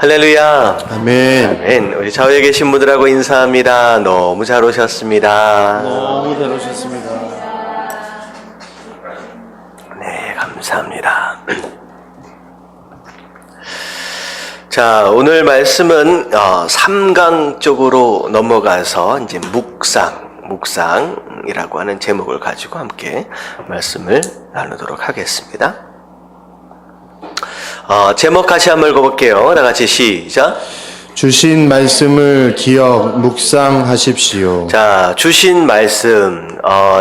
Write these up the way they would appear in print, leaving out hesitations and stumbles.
할렐루야. 아멘. 아멘. 우리 좌우에 계신 분들하고 인사합니다. 너무 잘 오셨습니다. 너무 잘 오셨습니다. 네, 감사합니다. 자, 오늘 말씀은 3강 쪽으로 넘어가서 이제 묵상이라고 하는 제목을 가지고 함께 말씀을 나누도록 하겠습니다. 제목 같이 한번 읽어볼게요. 다 같이 시작. 주신 말씀을 기억 묵상하십시오. 자, 주신 말씀.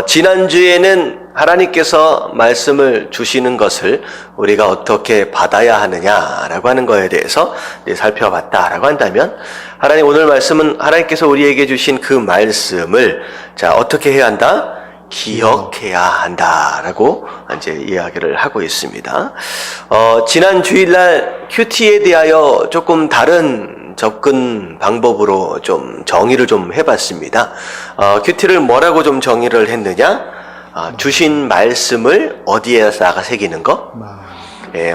지난주에는 하나님께서 말씀을 주시는 것을 우리가 어떻게 받아야 하느냐라고 하는 거에 대해서 살펴봤다라고 한다면, 하나님 오늘 말씀은 하나님께서 우리에게 주신 그 말씀을 자, 어떻게 해야 한다? 기억해야 한다라고 이제 이야기를 하고 있습니다. 지난 주일날 큐티에 대하여 조금 다른 접근 방법으로 좀 정의를 좀 해봤습니다. 큐티를 뭐라고 좀 정의를 했느냐? 주신 말씀을 어디에다가 새기는 것?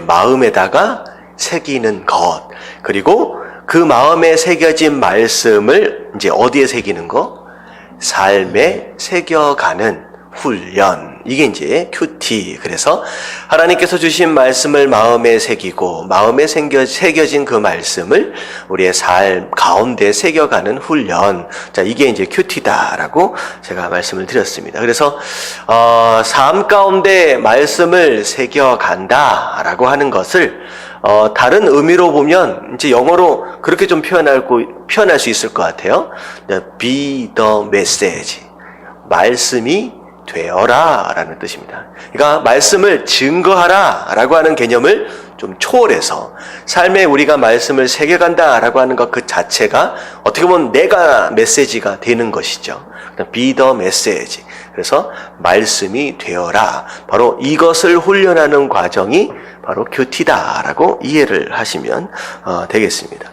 마음에다가 새기는 것. 그리고 그 마음에 새겨진 말씀을 이제 어디에 새기는 것? 삶에 새겨가는 훈련. 이게 이제 큐티. 그래서 하나님께서 주신 말씀을 마음에 새기고 마음에 새겨진 그 말씀을 우리의 삶 가운데 새겨가는 훈련. 자, 이게 이제 큐티다라고 제가 말씀을 드렸습니다. 그래서 삶 가운데 말씀을 새겨간다라고 하는 것을 다른 의미로 보면 이제 영어로 그렇게 좀 표현할 수 있을 것 같아요. Be the message. 말씀이 되어라 라는 뜻입니다. 그러니까 말씀을 증거하라 라고 하는 개념을 좀 초월해서 삶에 우리가 말씀을 새겨간다 라고 하는 것 그 자체가 어떻게 보면 내가 메시지가 되는 것이죠. Be the message. 그래서 말씀이 되어라. 바로 이것을 훈련하는 과정이 바로 큐티다라고 이해를 하시면 되겠습니다.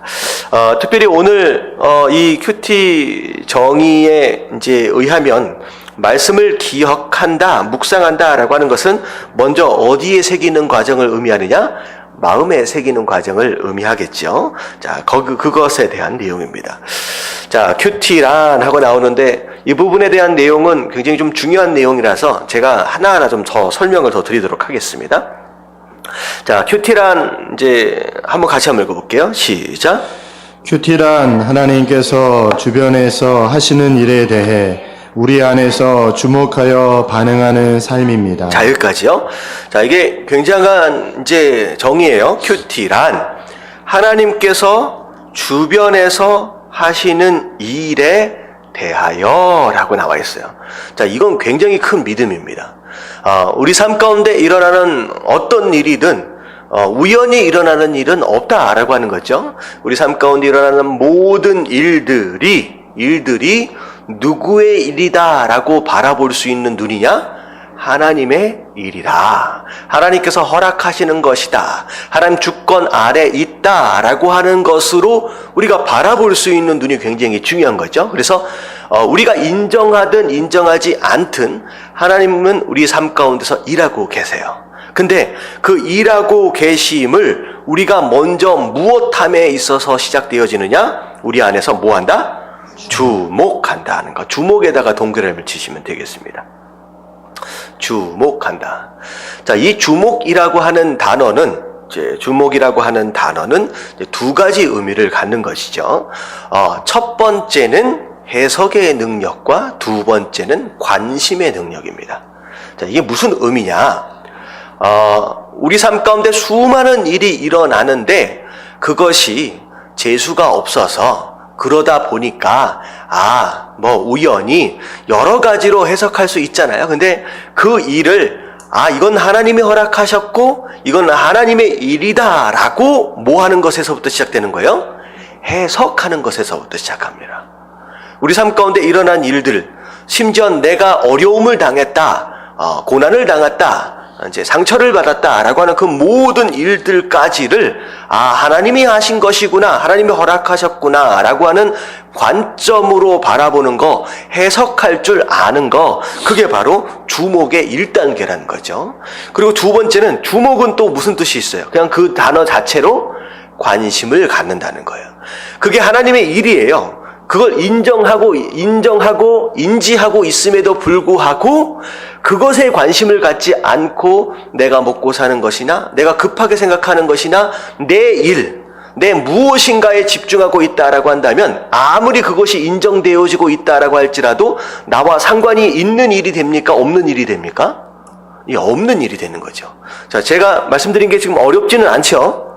특별히 오늘 이 큐티 정의에 이제 의하면 말씀을 기억한다, 묵상한다라고 하는 것은 먼저 어디에 새기는 과정을 의미하느냐? 마음에 새기는 과정을 의미하겠죠. 자, 그것에 대한 내용입니다. 자, 큐티란 하고 나오는데 이 부분에 대한 내용은 굉장히 좀 중요한 내용이라서 제가 하나하나 좀 더 설명을 더 드리도록 하겠습니다. 자, 큐티란 이제 한번 같이 한번 읽어볼게요. 시작. 큐티란 하나님께서 주변에서 하시는 일에 대해 우리 안에서 주목하여 반응하는 삶입니다. 자, 여기까지요. 자, 이게 굉장한 이제 정의예요. 큐티란 하나님께서 주변에서 하시는 일에 대하여라고 나와 있어요. 자, 이건 굉장히 큰 믿음입니다. 우리 삶 가운데 일어나는 어떤 일이든 우연히 일어나는 일은 없다라고 하는 거죠. 우리 삶 가운데 일어나는 모든 일들이 누구의 일이다라고 바라볼 수 있는 눈이냐? 하나님의 일이라. 하나님께서 허락하시는 것이다. 하나님 주권 아래 있다라고 하는 것으로 우리가 바라볼 수 있는 눈이 굉장히 중요한 거죠. 그래서 우리가 인정하든 인정하지 않든 하나님은 우리 삶 가운데서 일하고 계세요. 근데 그 일하고 계심을 우리가 먼저 무엇함에 있어서 시작되어지느냐? 우리 안에서 뭐한다? 주목한다는 것. 주목에다가 동그라미를 치시면 되겠습니다. 주목한다. 자, 이 주목이라고 하는 단어는 두 가지 의미를 갖는 것이죠. 첫 번째는 해석의 능력과 두 번째는 관심의 능력입니다. 자, 이게 무슨 의미냐? 우리 삶 가운데 수많은 일이 일어나는데 그것이 재수가 없어서 그러다 보니까 우연히 여러 가지로 해석할 수 있잖아요. 근데 그 일을 이건 하나님이 허락하셨고 이건 하나님의 일이다라고 하는 것에서부터 시작되는 거예요. 해석하는 것에서부터 시작합니다. 우리 삶 가운데 일어난 일들, 심지어 내가 어려움을 당했다, 고난을 당했다, 이제 상처를 받았다라고 하는 그 모든 일들까지를 하나님이 하신 것이구나, 하나님이 허락하셨구나라고 하는 관점으로 바라보는 거, 해석할 줄 아는 거, 그게 바로 주목의 1단계라는 거죠. 그리고 두 번째는 주목은 또 무슨 뜻이 있어요? 그냥 그 단어 자체로 관심을 갖는다는 거예요. 그게 하나님의 일이에요. 그걸 인정하고 인지하고 있음에도 불구하고 그것에 관심을 갖지 않고 내가 먹고 사는 것이나 내가 급하게 생각하는 것이나 내 일, 내 무엇인가에 집중하고 있다라고 한다면 아무리 그것이 인정되어지고 있다라고 할지라도 나와 상관이 있는 일이 됩니까? 없는 일이 됩니까? 이 없는 일이 되는 거죠. 자, 제가 말씀드린 게 지금 어렵지는 않죠.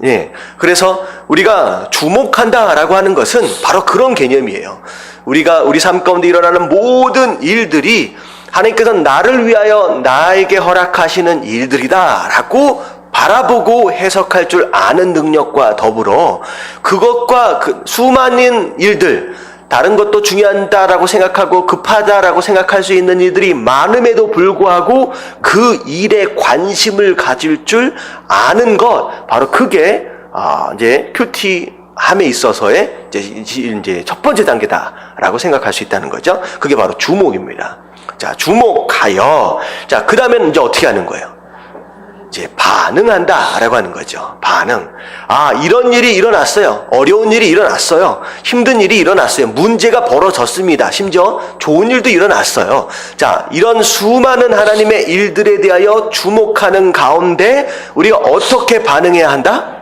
예. 그래서 우리가 주목한다라고 하는 것은 바로 그런 개념이에요. 우리 삶 가운데 일어나는 모든 일들이 하나님께서 나를 위하여 나에게 허락하시는 일들이다라고 바라보고 해석할 줄 아는 능력과 더불어 그것과 그 수많은 일들, 다른 것도 중요하다라고 생각하고 급하다라고 생각할 수 있는 일들이 많음에도 불구하고 그 일에 관심을 가질 줄 아는 것, 바로 그게 이제 큐티함에 있어서의 이제 첫 번째 단계다라고 생각할 수 있다는 거죠. 그게 바로 주목입니다. 자, 주목하여, 자, 그 다음에는 이제 어떻게 하는 거예요? 이제 반응한다라고 하는 거죠. 반응. 이런 일이 일어났어요. 어려운 일이 일어났어요. 힘든 일이 일어났어요. 문제가 벌어졌습니다. 심지어 좋은 일도 일어났어요. 자, 이런 수많은 하나님의 일들에 대하여 주목하는 가운데 우리가 어떻게 반응해야 한다?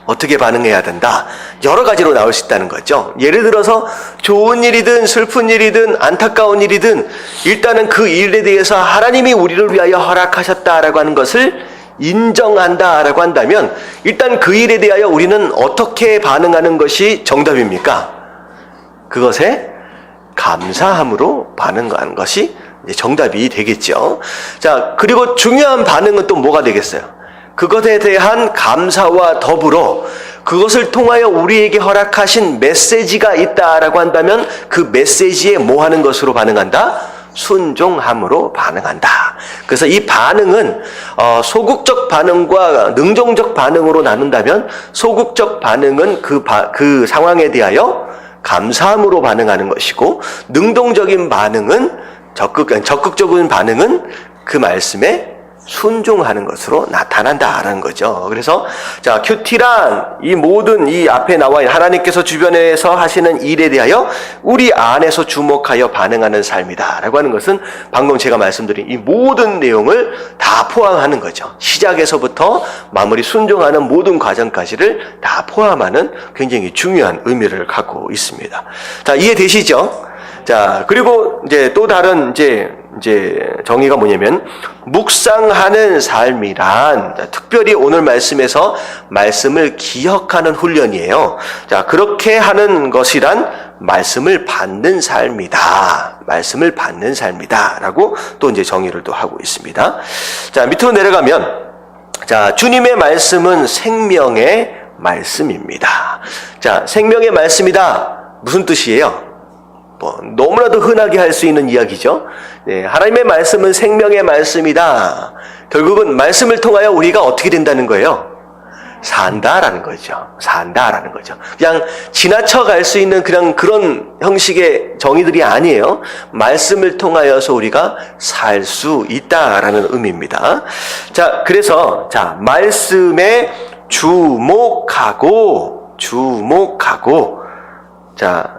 어떻게 반응해야 된다? 여러 가지로 나올 수 있다는 거죠. 예를 들어서 좋은 일이든 슬픈 일이든 안타까운 일이든 일단은 그 일에 대해서 하나님이 우리를 위하여 허락하셨다라고 하는 것을 인정한다라고 한다면 일단 그 일에 대하여 우리는 어떻게 반응하는 것이 정답입니까? 그것에 감사함으로 반응하는 것이 정답이 되겠죠. 자, 그리고 중요한 반응은 또 뭐가 되겠어요? 그것에 대한 감사와 더불어 그것을 통하여 우리에게 허락하신 메시지가 있다라고 한다면 그 메시지에 뭐 하는 것으로 반응한다? 순종함으로 반응한다. 그래서 이 반응은 소극적 반응과 능동적 반응으로 나눈다면 소극적 반응은 그 상황에 대하여 감사함으로 반응하는 것이고 능동적인 반응은 적극적인 반응은 그 말씀에 순종하는 것으로 나타난다라는 거죠. 그래서 자, 큐티란 이 모든 이 앞에 나와 있는 하나님께서 주변에서 하시는 일에 대하여 우리 안에서 주목하여 반응하는 삶이다라고 하는 것은 방금 제가 말씀드린 이 모든 내용을 다 포함하는 거죠. 시작에서부터 마무리 순종하는 모든 과정까지를 다 포함하는 굉장히 중요한 의미를 갖고 있습니다. 자, 이해되시죠? 자, 그리고 이제 또 다른 이제 정의가 뭐냐면 묵상하는 삶이란 특별히 오늘 말씀에서 말씀을 기억하는 훈련이에요. 자, 그렇게 하는 것이란 말씀을 받는 삶이다. 말씀을 받는 삶이다라고 또 이제 정의를 또 하고 있습니다. 자, 밑으로 내려가면 자, 주님의 말씀은 생명의 말씀입니다. 자, 생명의 말씀이다. 무슨 뜻이에요? 너무나도 흔하게 할 수 있는 이야기죠. 네, 하나님의 말씀은 생명의 말씀이다. 결국은 말씀을 통하여 우리가 어떻게 된다는 거예요? 산다라는 거죠. 산다라는 거죠. 그냥 지나쳐 갈 수 있는 그냥 그런 형식의 정의들이 아니에요. 말씀을 통하여서 우리가 살 수 있다라는 의미입니다. 자, 그래서 자, 말씀에 주목하고 자,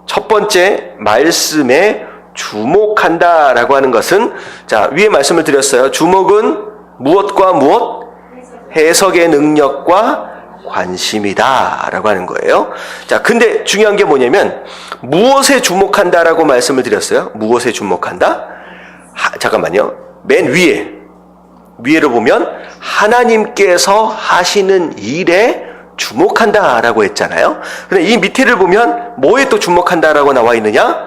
첫 번째 말씀에 주목한다라고 하는 것은 자, 위에 말씀을 드렸어요. 주목은 무엇과 무엇? 해석의 능력과 관심이다라고 하는 거예요. 자, 근데 중요한 게 뭐냐면 무엇에 주목한다라고 말씀을 드렸어요? 무엇에 주목한다? 잠깐만요. 맨 위에로 보면 하나님께서 하시는 일에 주목한다라고 했잖아요. 근데 이 밑에를 보면 뭐에 또 주목한다라고 나와 있느냐?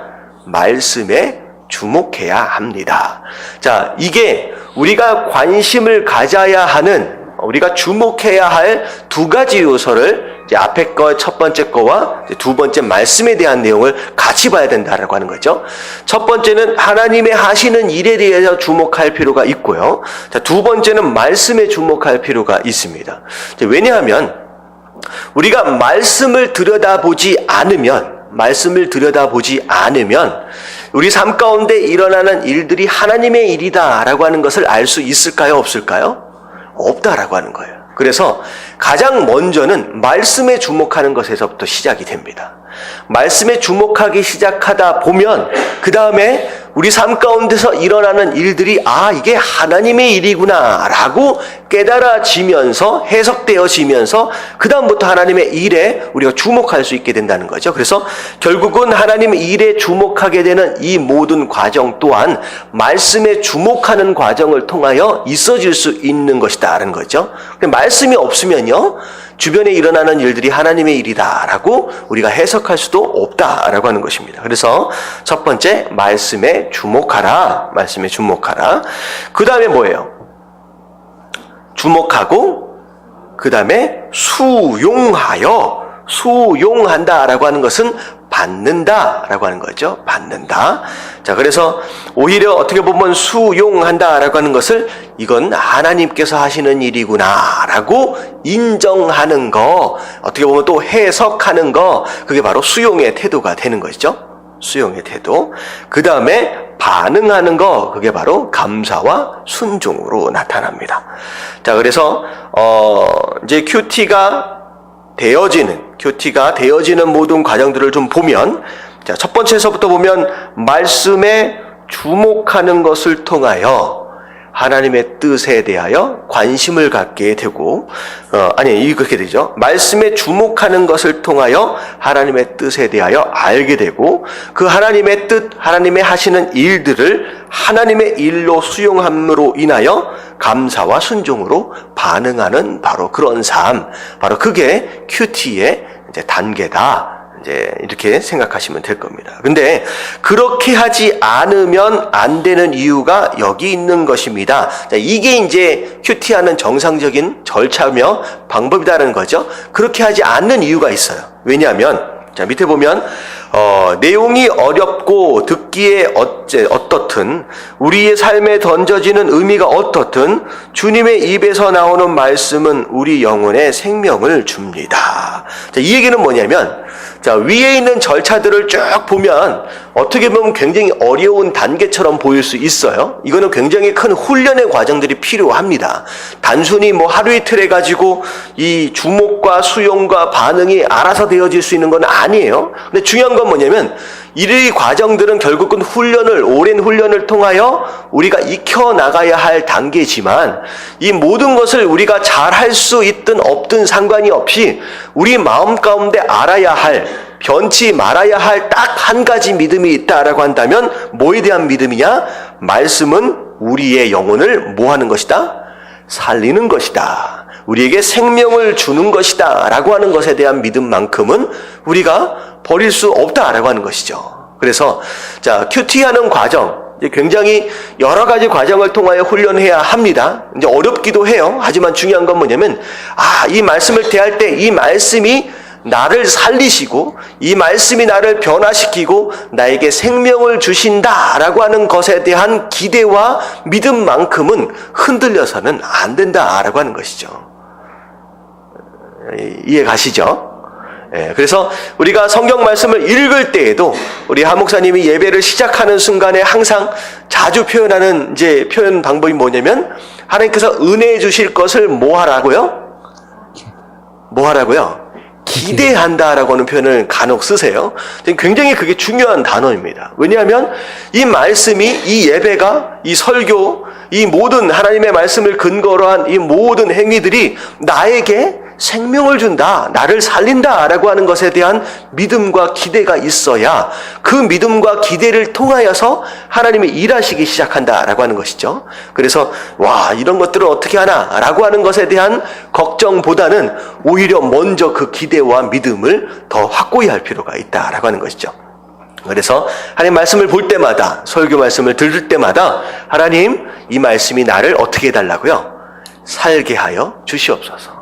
말씀에 주목해야 합니다. 자, 이게 우리가 관심을 가져야 하는, 우리가 주목해야 할 두 가지 요소를 이제 앞에 거 첫 번째 거와 두 번째 말씀에 대한 내용을 같이 봐야 된다라고 하는 거죠. 첫 번째는 하나님의 하시는 일에 대해서 주목할 필요가 있고요. 자, 두 번째는 말씀에 주목할 필요가 있습니다. 왜냐하면 우리가 말씀을 들여다보지 않으면 우리 삶 가운데 일어나는 일들이 하나님의 일이다라고 하는 것을 알 수 있을까요? 없을까요? 없다라고 하는 거예요. 그래서 가장 먼저는 말씀에 주목하는 것에서부터 시작이 됩니다. 말씀에 주목하기 시작하다 보면 그 다음에 우리 삶 가운데서 일어나는 일들이 이게 하나님의 일이구나 라고 깨달아지면서 해석되어지면서 그 다음부터 하나님의 일에 우리가 주목할 수 있게 된다는 거죠. 그래서 결국은 하나님의 일에 주목하게 되는 이 모든 과정 또한 말씀에 주목하는 과정을 통하여 있어질 수 있는 것이다 라는 거죠. 말씀이 없으면요 주변에 일어나는 일들이 하나님의 일이다라고 우리가 해석할 수도 없다라고 하는 것입니다. 그래서 첫 번째 말씀에 주목하라. 말씀에 주목하라. 그 다음에 뭐예요? 주목하고 그 다음에 수용한다라고 하는 것은 받는다라고 하는 거죠. 받는다. 자, 그래서 오히려 어떻게 보면 수용한다라고 하는 것을 이건 하나님께서 하시는 일이구나라고 인정하는 거, 어떻게 보면 또 해석하는 거, 그게 바로 수용의 태도가 되는 것이죠. 수용의 태도. 그 다음에 반응하는 거, 그게 바로 감사와 순종으로 나타납니다. 자, 그래서 이제 큐티가 되어지는 모든 과정들을 좀 보면, 자, 첫 번째에서부터 보면 말씀에 주목하는 것을 통하여 하나님의 뜻에 대하여 관심을 갖게 되고, 그렇게 되죠. 말씀에 주목하는 것을 통하여 하나님의 뜻에 대하여 알게 되고, 그 하나님의 뜻, 하나님의 하시는 일들을 하나님의 일로 수용함으로 인하여 감사와 순종으로 반응하는 바로 그런 삶, 바로 그게 큐티의 이제 단계다. 이제 이렇게 생각하시면 될 겁니다. 근데 그렇게 하지 않으면 안 되는 이유가 여기 있는 것입니다. 자, 이게 이제 큐티하는 정상적인 절차며 방법이다라는 거죠. 그렇게 하지 않는 이유가 있어요. 왜냐하면 자, 밑에 보면 내용이 어렵고 듣기에 어떻든 우리의 삶에 던져지는 의미가 어떻든 주님의 입에서 나오는 말씀은 우리 영혼에 생명을 줍니다. 자, 이 얘기는 뭐냐면, 자, 위에 있는 절차들을 쭉 보면 어떻게 보면 굉장히 어려운 단계처럼 보일 수 있어요. 이거는 굉장히 큰 훈련의 과정들이 필요합니다. 단순히 뭐 하루 이틀 해가지고 이 주목과 수용과 반응이 알아서 되어질 수 있는 건 아니에요. 근데 중요한 건 뭐냐면 이 과정들은 결국은 오랜 훈련을 통하여 우리가 익혀나가야 할 단계지만 이 모든 것을 우리가 잘할 수 있든 없든 상관이 없이 우리 마음 가운데 알아야 할, 변치 말아야 할 딱 한 가지 믿음이 있다라고 한다면 뭐에 대한 믿음이냐? 말씀은 우리의 영혼을 뭐 하는 것이다? 살리는 것이다. 우리에게 생명을 주는 것이다 라고 하는 것에 대한 믿음만큼은 우리가 버릴 수 없다라고 하는 것이죠. 그래서 자, 큐티하는 과정, 굉장히 여러 가지 과정을 통하여 훈련해야 합니다. 이제 어렵기도 해요. 하지만 중요한 건 뭐냐면 이 말씀을 대할 때 이 말씀이 나를 살리시고 이 말씀이 나를 변화시키고 나에게 생명을 주신다라고 하는 것에 대한 기대와 믿음만큼은 흔들려서는 안 된다라고 하는 것이죠. 이해 가시죠? 그래서 우리가 성경 말씀을 읽을 때에도 우리 하 목사님이 예배를 시작하는 순간에 항상 자주 표현하는 이제 표현 방법이 뭐냐면 하나님께서 은혜 주실 것을 뭐 하라고요? 기대한다라고 하는 표현을 간혹 쓰세요. 굉장히 그게 중요한 단어입니다. 왜냐하면 이 말씀이, 이 예배가, 이 설교, 이 모든 하나님의 말씀을 근거로 한 이 모든 행위들이 나에게 생명을 준다, 나를 살린다라고 하는 것에 대한 믿음과 기대가 있어야 그 믿음과 기대를 통하여서 하나님이 일하시기 시작한다라고 하는 것이죠. 그래서 이런 것들을 어떻게 하나라고 하는 것에 대한 걱정보다는 오히려 먼저 그 기대와 믿음을 더 확고히 할 필요가 있다라고 하는 것이죠. 그래서 하나님 말씀을 볼 때마다, 설교 말씀을 들을 때마다 하나님 이 말씀이 나를 어떻게 해달라고요? 살게 하여 주시옵소서.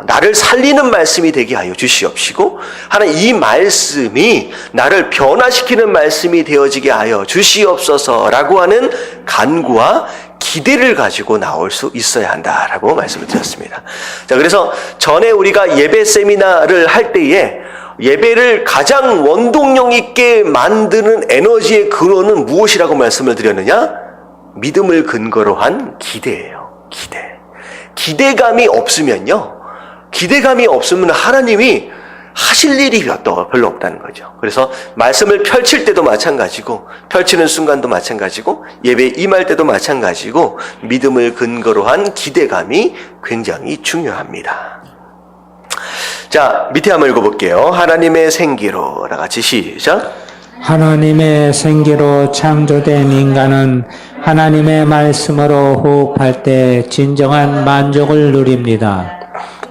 나를 살리는 말씀이 되게 하여 주시옵시고 하나님 이 말씀이 나를 변화시키는 말씀이 되어지게 하여 주시옵소서라고 하는 간구와 기대를 가지고 나올 수 있어야 한다라고 말씀을 드렸습니다. 자, 그래서 전에 우리가 예배 세미나를 할 때에 예배를 가장 원동력 있게 만드는 에너지의 근원은 무엇이라고 말씀을 드렸느냐? 믿음을 근거로 한 기대예요. 기대감이 없으면요. 기대감이 없으면 하나님이 하실 일이 별로 없다는 거죠. 그래서 말씀을 펼칠 때도 마찬가지고, 펼치는 순간도 마찬가지고, 예배에 임할 때도 마찬가지고, 믿음을 근거로 한 기대감이 굉장히 중요합니다. 자, 밑에 한번 읽어볼게요. 하나님의 생기로, 다 같이 시작. 하나님의 생기로 창조된 인간은 하나님의 말씀으로 호흡할 때 진정한 만족을 누립니다.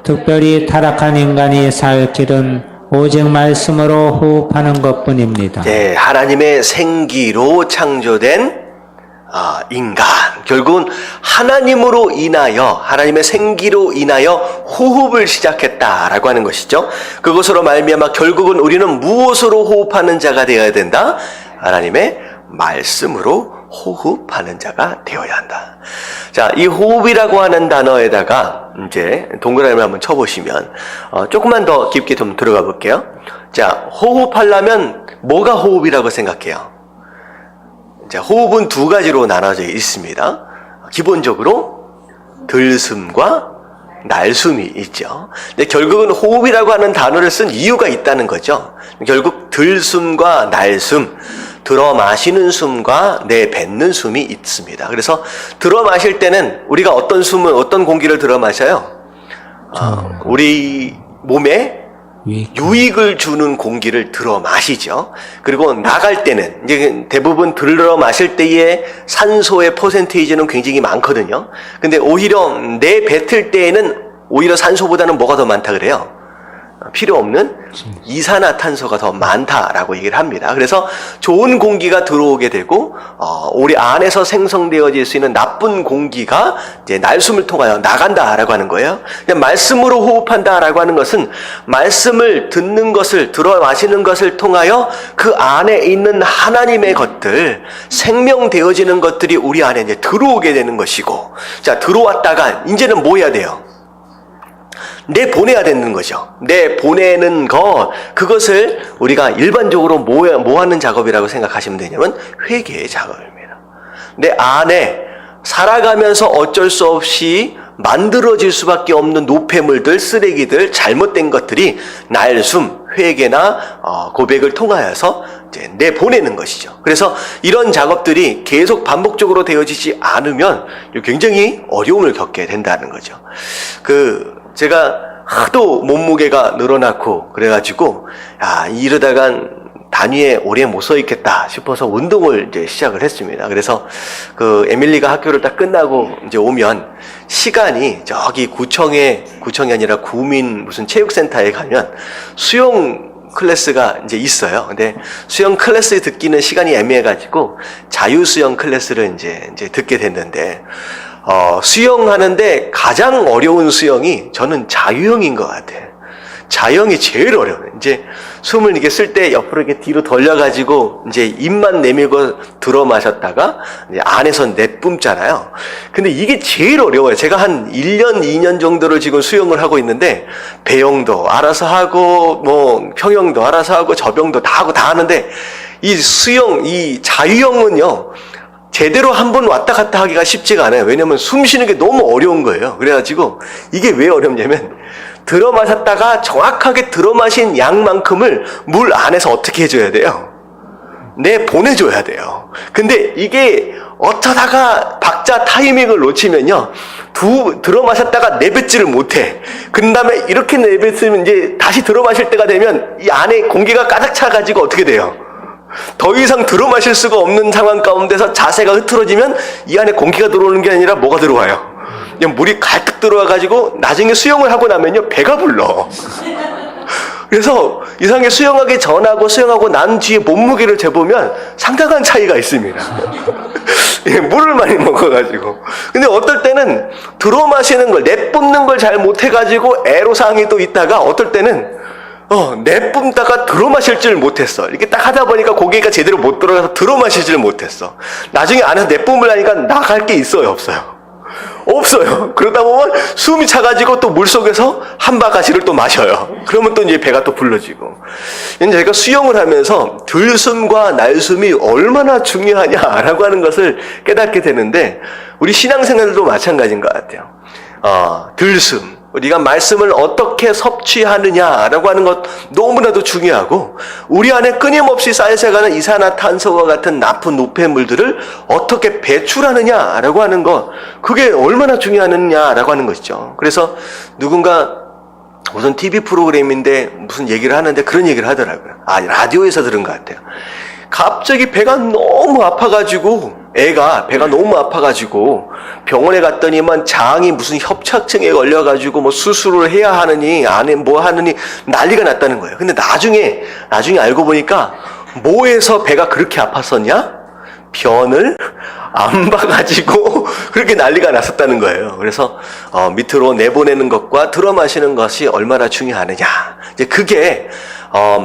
특별히 타락한 인간이 살 길은 오직 말씀으로 호흡하는 것뿐입니다. 네, 하나님의 생기로 창조된 인간. 결국은 하나님으로 인하여, 하나님의 생기로 인하여 호흡을 시작했다라고 하는 것이죠. 그것으로 말미암아 결국은 우리는 무엇으로 호흡하는 자가 되어야 된다? 하나님의 말씀으로 호흡하는 자가 되어야 한다. 자, 이 호흡이라고 하는 단어에다가 이제 동그라미를 한번 쳐보시면 조금만 더 깊게 좀 들어가 볼게요. 자, 호흡하려면 뭐가 호흡이라고 생각해요? 자, 호흡은 두 가지로 나눠져 있습니다. 기본적으로 들숨과 날숨이 있죠. 근데 결국은 호흡이라고 하는 단어를 쓴 이유가 있다는 거죠. 결국 들숨과 날숨, 들어 마시는 숨과 내뱉는 숨이 있습니다. 그래서 들어 마실 때는 우리가 어떤 공기를 들어 마셔요? 우리 몸에 유익을 주는 공기를 들어 마시죠. 그리고 나갈 때는 이제 대부분 들어 마실 때의 산소의 퍼센테이지는 굉장히 많거든요. 근데 오히려 내뱉을 때에는 오히려 산소보다는 뭐가 더 많다 그래요? 필요 없는 이산화탄소가 더 많다라고 얘기를 합니다. 그래서 좋은 공기가 들어오게 되고 우리 안에서 생성되어질 수 있는 나쁜 공기가 이제 날숨을 통하여 나간다라고 하는 거예요. 말씀으로 호흡한다라고 하는 것은 말씀을 듣는 것을 들어 마시는 것을 통하여 그 안에 있는 하나님의 것들, 생명되어지는 것들이 우리 안에 이제 들어오게 되는 것이고, 자, 들어왔다가 이제는 뭐 해야 돼요? 내보내야 되는 거죠. 내보내는 그것을 우리가 일반적으로 뭐 하는 작업이라고 생각하시면 되냐면 회개의 작업입니다. 내 안에 살아가면서 어쩔 수 없이 만들어질 수밖에 없는 노폐물들, 쓰레기들, 잘못된 것들이 날숨, 회개나 고백을 통하여서 이제 내보내는 것이죠. 그래서 이런 작업들이 계속 반복적으로 되어지지 않으면 굉장히 어려움을 겪게 된다는 거죠. 제가 하도 몸무게가 늘어났고 그래가지고 이러다간 단위에 오래 못 서 있겠다 싶어서 운동을 이제 시작을 했습니다. 그래서 에밀리가 학교를 딱 끝나고 이제 오면 시간이 저기 구청이 아니라 구민 무슨 체육센터에 가면 수영 클래스가 이제 있어요. 근데 수영 클래스 듣기는 시간이 애매해가지고 자유수영 클래스를 이제 듣게 됐는데, 수영하는데 가장 어려운 수영이 저는 자유형인 것 같아요. 자유형이 제일 어려워요. 이제 숨을 이렇게 쓸 때 옆으로 이렇게 뒤로 돌려가지고 이제 입만 내밀고 들어 마셨다가 이제 안에서 내뿜잖아요. 근데 이게 제일 어려워요. 제가 한 1년, 2년 정도를 지금 수영을 하고 있는데 배영도 알아서 하고 뭐 평영도 알아서 하고 저병도 다 하고 다 하는데 이 자유형은요. 제대로 한 번 왔다 갔다 하기가 쉽지가 않아요. 왜냐면 숨 쉬는 게 너무 어려운 거예요. 그래가지고 이게 왜 어렵냐면 들어 마셨다가 정확하게 들어 마신 양만큼을 물 안에서 어떻게 해줘야 돼요? 보내줘야 돼요. 근데 이게 어쩌다가 박자 타이밍을 놓치면요. 들어 마셨다가 내뱉지를 못해. 그 다음에 이렇게 내뱉으면 이제 다시 들어 마실 때가 되면 이 안에 공기가 가득 차가지고 어떻게 돼요? 더 이상 들어 마실 수가 없는 상황 가운데서 자세가 흐트러지면 이 안에 공기가 들어오는 게 아니라 뭐가 들어와요? 그냥 물이 가득 들어와가지고 나중에 수영을 하고 나면요 배가 불러. 그래서 이상하게 수영하기 전하고 수영하고 난 뒤에 몸무게를 재보면 상당한 차이가 있습니다. 물을 많이 먹어가지고. 근데 어떨 때는 들어 마시는 걸 내뿜는 걸 잘 못해가지고 애로사항이 또 있다가 어떨 때는 내뿜다가 들어 마실 줄 못했어. 이렇게 딱 하다 보니까 고기가 제대로 못 들어가서 들어 마실 줄 못했어. 나중에 안에서 내뿜을 하니까 나갈 게 있어요, 없어요? 없어요. 그러다 보면 숨이 차가지고 또 물속에서 한 바가지를 또 마셔요. 그러면 또 이제 배가 또 불러지고. 제가 수영을 하면서 들숨과 날숨이 얼마나 중요하냐라고 하는 것을 깨닫게 되는데, 우리 신앙생활도 마찬가지인 것 같아요. 들숨, 우리가 말씀을 어떻게 섭취하느냐라고 하는 것 너무나도 중요하고, 우리 안에 끊임없이 쌓여가는 이산화탄소와 같은 나쁜 노폐물들을 어떻게 배출하느냐라고 하는 것, 그게 얼마나 중요하느냐라고 하는 것이죠. 그래서 누군가 무슨 TV 프로그램인데 무슨 얘기를 하는데 그런 얘기를 하더라고요. 라디오에서 들은 것 같아요. 갑자기 배가 너무 아파가지고, 애가 배가 너무 아파가지고 병원에 갔더니만 장이 무슨 협착증에 걸려가지고 뭐 수술을 해야 하느니 안에 뭐 하느니 난리가 났다는 거예요. 근데 나중에 알고 보니까 뭐해서 배가 그렇게 아팠었냐? 변을 안 봐가지고 그렇게 난리가 났었다는 거예요. 그래서 밑으로 내보내는 것과 들어 마시는 것이 얼마나 중요하느냐. 이제 그게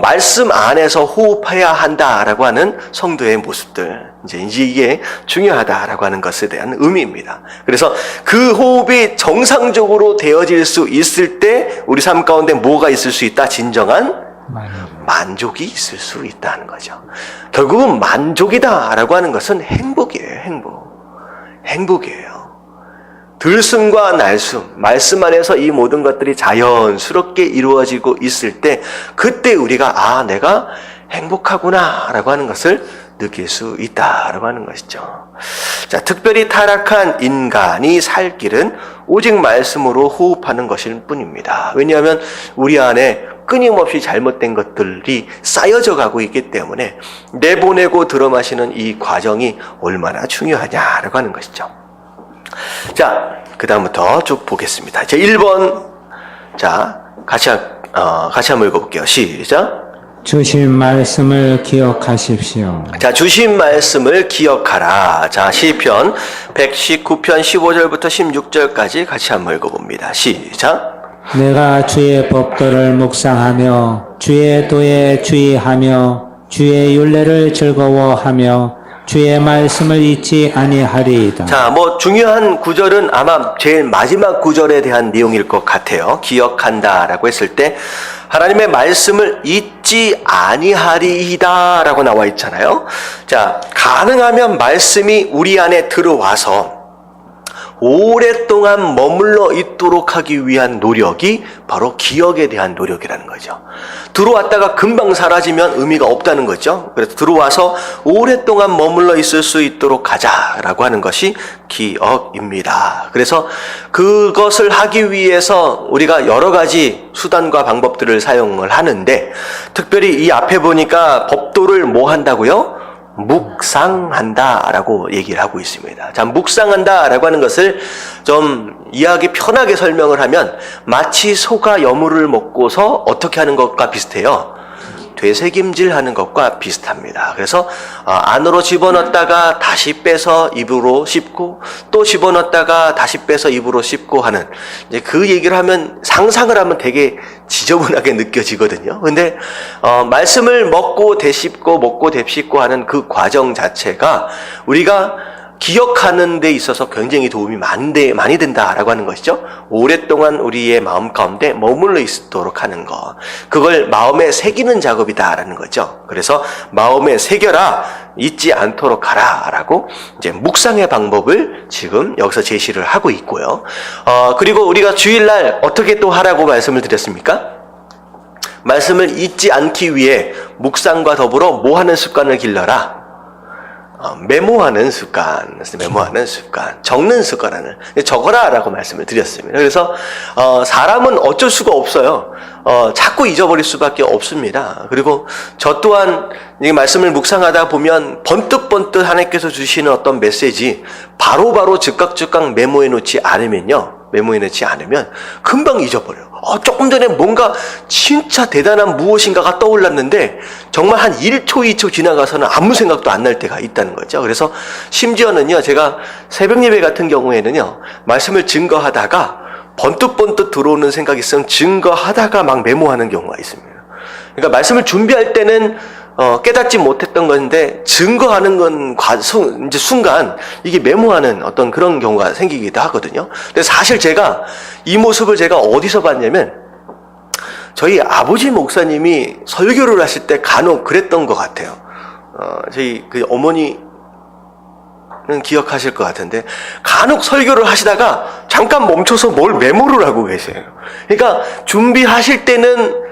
말씀 안에서 호흡해야 한다라고 하는 성도의 모습들, 이제 이게 중요하다라고 하는 것에 대한 의미입니다. 그래서 그 호흡이 정상적으로 되어질 수 있을 때 우리 삶 가운데 뭐가 있을 수 있다? 진정한 만족이 있을 수 있다는 거죠. 결국은 만족이다라고 하는 것은 행복이에요. 행복이에요. 들숨과 날숨, 말씀 안에서 이 모든 것들이 자연스럽게 이루어지고 있을 때, 그때 우리가 내가 행복하구나 라고 하는 것을 느낄 수 있다라고 하는 것이죠. 자, 특별히 타락한 인간이 살 길은 오직 말씀으로 호흡하는 것일 뿐입니다. 왜냐하면 우리 안에 끊임없이 잘못된 것들이 쌓여져 가고 있기 때문에 내보내고 들어마시는 이 과정이 얼마나 중요하냐라고 하는 것이죠. 자, 그 다음부터 쭉 보겠습니다. 제 1번, 자, 같이 한번 읽어볼게요. 시작. 주신 말씀을 기억하십시오. 자, 주신 말씀을 기억하라. 자, 시편 119편 15절부터 16절까지 같이 한번 읽어봅니다. 시작. 내가 주의 법도를 묵상하며 주의 도에 주의하며 주의 율례를 즐거워하며 주의 말씀을 잊지 아니하리이다. 자, 뭐 중요한 구절은 아마 제일 마지막 구절에 대한 내용일 것 같아요. 기억한다라고 했을 때 하나님의 말씀을 잊지 아니하리이다 라고 나와 있잖아요. 자, 가능하면 말씀이 우리 안에 들어와서 오랫동안 머물러 있도록 하기 위한 노력이 바로 기억에 대한 노력이라는 거죠. 들어왔다가 금방 사라지면 의미가 없다는 거죠. 그래서 들어와서 오랫동안 머물러 있을 수 있도록 하자라고 하는 것이 기억입니다. 그래서 그것을 하기 위해서 우리가 여러 가지 수단과 방법들을 사용을 하는데, 특별히 이 앞에 보니까 법도를 뭐 한다고요? 묵상한다라고 얘기를 하고 있습니다. 자, 묵상한다라고 하는 것을 좀 이해하기 편하게 설명을 하면 마치 소가 여물을 먹고서 어떻게 하는 것과 비슷해요. 되새김질하는 것과 비슷합니다. 그래서 안으로 집어넣었다가 다시 빼서 입으로 씹고, 또 집어넣었다가 다시 빼서 입으로 씹고 하는, 이제 그 얘기를 하면, 상상을 하면 되게 지저분하게 느껴지거든요. 근데 말씀을 먹고 되씹고 먹고 되씹고 하는 그 과정 자체가 우리가 기억하는 데 있어서 굉장히 도움이 많이 된다라고 하는 것이죠. 오랫동안 우리의 마음 가운데 머물러 있도록 하는 것, 그걸 마음에 새기는 작업이다라는 거죠. 그래서 마음에 새겨라, 잊지 않도록 하라라고 이제 묵상의 방법을 지금 여기서 제시를 하고 있고요. 그리고 우리가 주일날 어떻게 또 하라고 말씀을 드렸습니까? 말씀을 잊지 않기 위해 묵상과 더불어 뭐 하는 습관을 길러라? 메모하는 습관, 적는 습관을 적어라라고 말씀을 드렸습니다. 그래서 사람은 어쩔 수가 없어요. 자꾸 잊어버릴 수밖에 없습니다. 그리고 저 또한 이 말씀을 묵상하다 보면 번뜩번뜩 하나님께서 주시는 어떤 메시지 바로바로 즉각 메모해 놓지 않으면 금방 잊어버려요. 조금 전에 뭔가 진짜 대단한 무엇인가가 떠올랐는데 정말 한 1초, 2초 지나가서는 아무 생각도 안 날 때가 있다는 거죠. 그래서 심지어는요, 제가 새벽 예배 같은 경우에는요, 말씀을 증거하다가 번뜩번뜩 들어오는 생각이 있으면 증거하다가 막 메모하는 경우가 있습니다. 그러니까 말씀을 준비할 때는 깨닫지 못했던 건데 증거하는 건 이제 순간 이게 메모하는 어떤 그런 경우가 생기기도 하거든요. 근데 사실 제가 이 모습을 제가 어디서 봤냐면 저희 아버지 목사님이 설교를 하실 때 간혹 그랬던 것 같아요. 저희 그 어머니는 기억하실 것 같은데 간혹 설교를 하시다가 잠깐 멈춰서 뭘 메모를 하고 계세요. 그러니까 준비하실 때는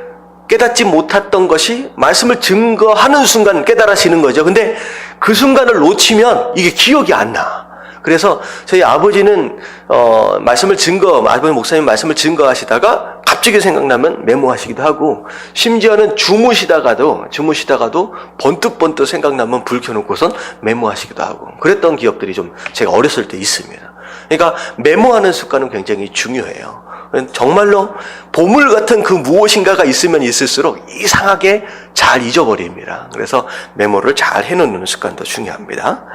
깨닫지 못했던 것이 말씀을 증거하는 순간 깨달아지는 거죠. 근데 그 순간을 놓치면 이게 기억이 안 나. 그래서 저희 아버지는 아버지 목사님 말씀을 증거하시다가 갑자기 생각나면 메모하시기도 하고, 심지어는 주무시다가도 번뜩번뜩 생각나면 불 켜놓고선 메모하시기도 하고, 그랬던 기억들이 좀 제가 어렸을 때 있습니다. 그러니까 메모하는 습관은 굉장히 중요해요. 정말로 보물 같은 그 무엇인가가 있으면 있을수록 이상하게 잘 잊어버립니다. 그래서 메모를 잘 해놓는 습관도 중요합니다.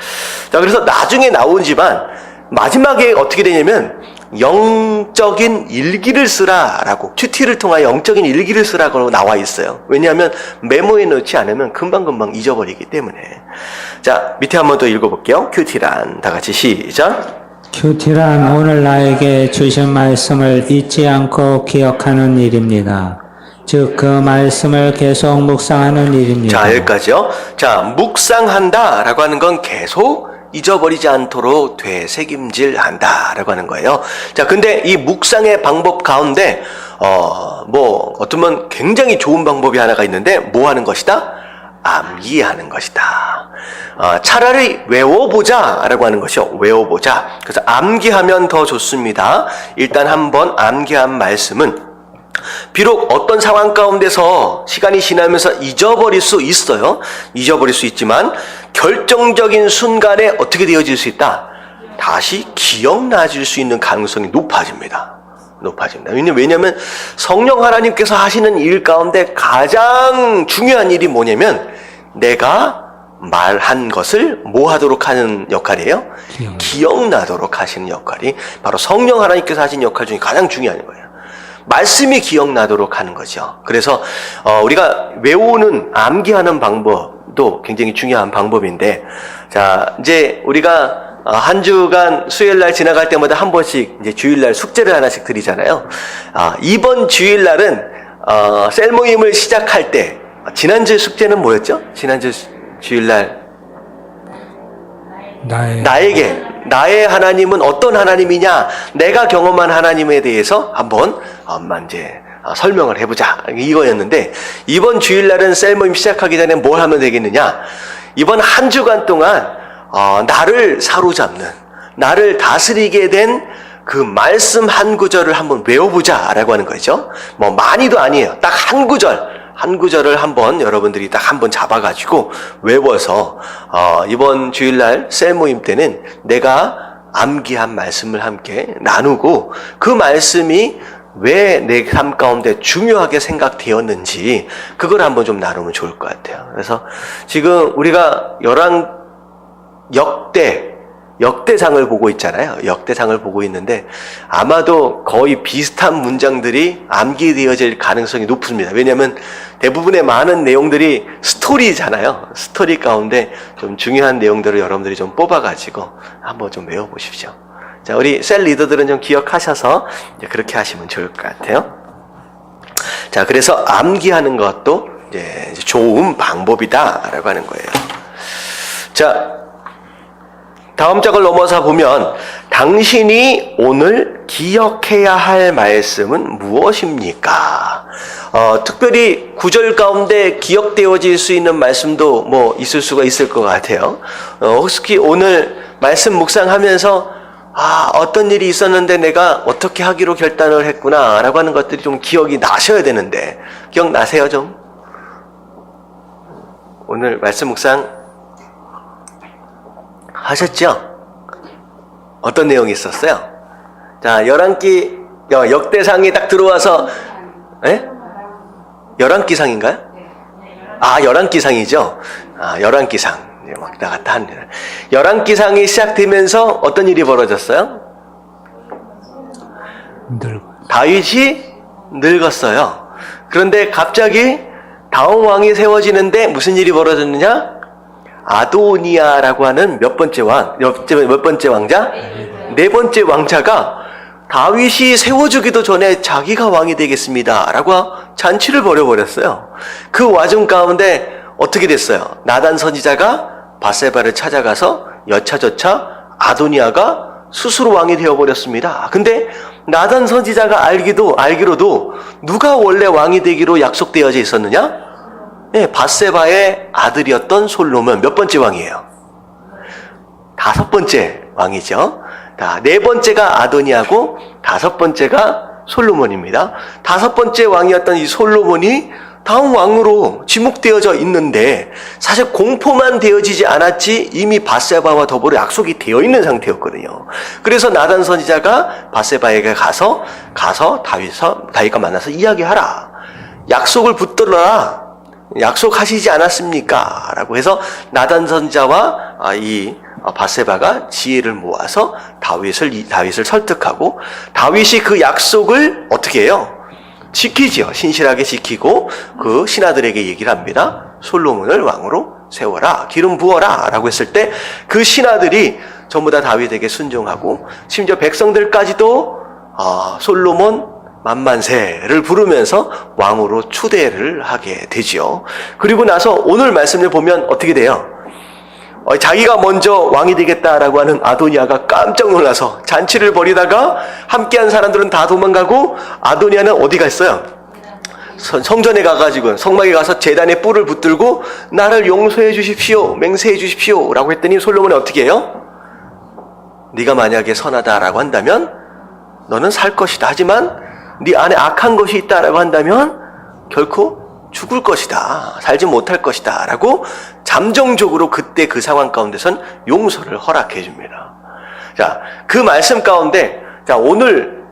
자, 그래서 나중에 나오지만 마지막에 어떻게 되냐면 영적인 일기를 쓰라라고, 큐티를 통하여 영적인 일기를 쓰라고 나와 있어요. 왜냐하면 메모해 놓지 않으면 금방금방 잊어버리기 때문에. 자, 밑에 한번 더 읽어볼게요. 큐티란 다 같이 시작. 큐티란 오늘 나에게 주신 말씀을 잊지 않고 기억하는 일입니다. 즉 그 말씀을 계속 묵상하는 일입니다. 자, 여기까지요. 자, 묵상한다라고 하는 건 계속 잊어버리지 않도록 되새김질한다라고 하는 거예요. 자, 근데 이 묵상의 방법 가운데 어쩌면 굉장히 좋은 방법이 하나가 있는데, 뭐 하는 것이다? 암기하는 것이다. 차라리 외워보자라고 하는 것이요. 외워보자. 그래서 암기하면 더 좋습니다. 일단 한번 암기한 말씀은 비록 어떤 상황 가운데서 시간이 지나면서 잊어버릴 수 있어요. 잊어버릴 수 있지만 결정적인 순간에 어떻게 되어질 수 있다? 다시 기억나질 수 있는 가능성이 높아집니다. 왜냐하면 성령 하나님께서 하시는 일 가운데 가장 중요한 일이 뭐냐면, 내가 말한 것을 뭐 하도록 하는 역할이에요? 기억나도록 하시는 역할이 바로 성령 하나님께서 하신 역할 중에 가장 중요한 거예요. 말씀이 기억나도록 하는 거죠. 그래서 우리가 외우는, 암기하는 방법도 굉장히 중요한 방법인데, 자, 이제 우리가 한 주간 수요일날 지나갈 때마다 한 번씩 이제 주일날 숙제를 하나씩 드리잖아요. 이번 주일날은 셀 모임을 시작할 때, 지난주 숙제는 뭐였죠? 지난주 주일날 나의 하나님은 어떤 하나님이냐, 내가 경험한 하나님에 대해서 한번 이제 설명을 해보자, 이거였는데, 이번 주일날은 셀 모임 시작하기 전에 뭘 하면 되겠느냐, 이번 한 주간 동안 나를 사로잡는, 나를 다스리게 된 그 말씀 한 구절을 한번 외워보자라고 하는 거죠. 뭐 많이도 아니에요. 딱 한 구절을 한번 여러분들이 딱 한번 잡아가지고 외워서 이번 주일날 셀 모임 때는 내가 암기한 말씀을 함께 나누고, 그 말씀이 왜 내 삶 가운데 중요하게 생각되었는지 그걸 한번 좀 나누면 좋을 것 같아요. 그래서 지금 우리가 역대상을 보고 있잖아요. 역대상을 보고 있는데 아마도 거의 비슷한 문장들이 암기되어질 가능성이 높습니다. 왜냐하면 대부분의 많은 내용들이 스토리잖아요. 스토리 가운데 좀 중요한 내용들을 여러분들이 좀 뽑아가지고 한번 좀 외워보십시오. 자, 우리 셀 리더들은 좀 기억하셔서 이제 그렇게 하시면 좋을 것 같아요. 자, 그래서 암기하는 것도 이제 좋은 방법이다라고 하는 거예요. 자, 다음 장을 넘어서 보면, 당신이 오늘 기억해야 할 말씀은 무엇입니까? 특별히 구절 가운데 기억되어질 수 있는 말씀도 뭐 있을 수가 있을 것 같아요. 혹시 오늘 말씀 묵상하면서 어떤 일이 있었는데 내가 어떻게 하기로 결단을 했구나 라고 하는 것들이 좀 기억이 나셔야 되는데, 기억나세요 좀? 오늘 말씀 묵상 하셨죠? 어떤 내용이 있었어요? 자, 11기 역대상이 딱 들어와서, 예? 11기상인가요? 11기상이죠? 11기상. 왔다 갔다 합니다. 11기상이 시작되면서 어떤 일이 벌어졌어요? 다윗이 늙었어요. 그런데 갑자기 다음 왕이 세워지는데 무슨 일이 벌어졌느냐? 아도니아라고 하는 몇 번째 왕자? 네 번째 왕자가 다윗이 세워주기도 전에 자기가 왕이 되겠습니다 라고 잔치를 벌여버렸어요. 그 와중 가운데 어떻게 됐어요? 나단 선지자가 밧세바를 찾아가서 여차저차 아도니아가 스스로 왕이 되어버렸습니다. 근데 나단 선지자가 알기로도 누가 원래 왕이 되기로 약속되어져 있었느냐? 네, 밧세바의 아들이었던 솔로몬. 몇 번째 왕이에요? 5번째 왕이죠. 자, 4번째가 아도니아고 5번째가 솔로몬입니다. 5번째 왕이었던 이 솔로몬이 다음 왕으로 지목되어져 있는데 사실 공포만 되어지지 않았지 이미 밧세바와 더불어 약속이 되어 있는 상태였거든요. 그래서 나단 선지자가 밧세바에게 가서 다윗과 만나서 이야기하라. 약속을 붙들어라. 약속하시지 않았습니까? 라고 해서 나단 선지자와 이 밧세바가 지혜를 모아서 다윗을 설득하고 다윗이 그 약속을 어떻게 해요? 지키지요. 신실하게 지키고 그 신하들에게 얘기를 합니다. 솔로몬을 왕으로 세워라. 기름 부어라. 라고 했을 때 그 신하들이 전부 다 다윗에게 순종하고 심지어 백성들까지도 솔로몬 만만세를 부르면서 왕으로 추대를 하게 되지요. 그리고 나서 오늘 말씀을 보면 어떻게 돼요? 자기가 먼저 왕이 되겠다라고 하는 아도니아가 깜짝 놀라서 잔치를 벌이다가 함께한 사람들은 다 도망가고 아도니아는 어디 갔어요? 성전에 가가지고 성막에 가서 제단에 뿔을 붙들고 나를 용서해 주십시오, 맹세해 주십시오 라고 했더니 솔로몬이 어떻게 해요? 네가 만약에 선하다라고 한다면 너는 살 것이다. 하지만 네 안에 악한 것이 있다라고 한다면 결코 죽을 것이다. 살지 못할 것이다. 라고 잠정적으로 그때 그 상황 가운데선 용서를 허락해 줍니다. 자, 그 말씀 가운데, 오늘,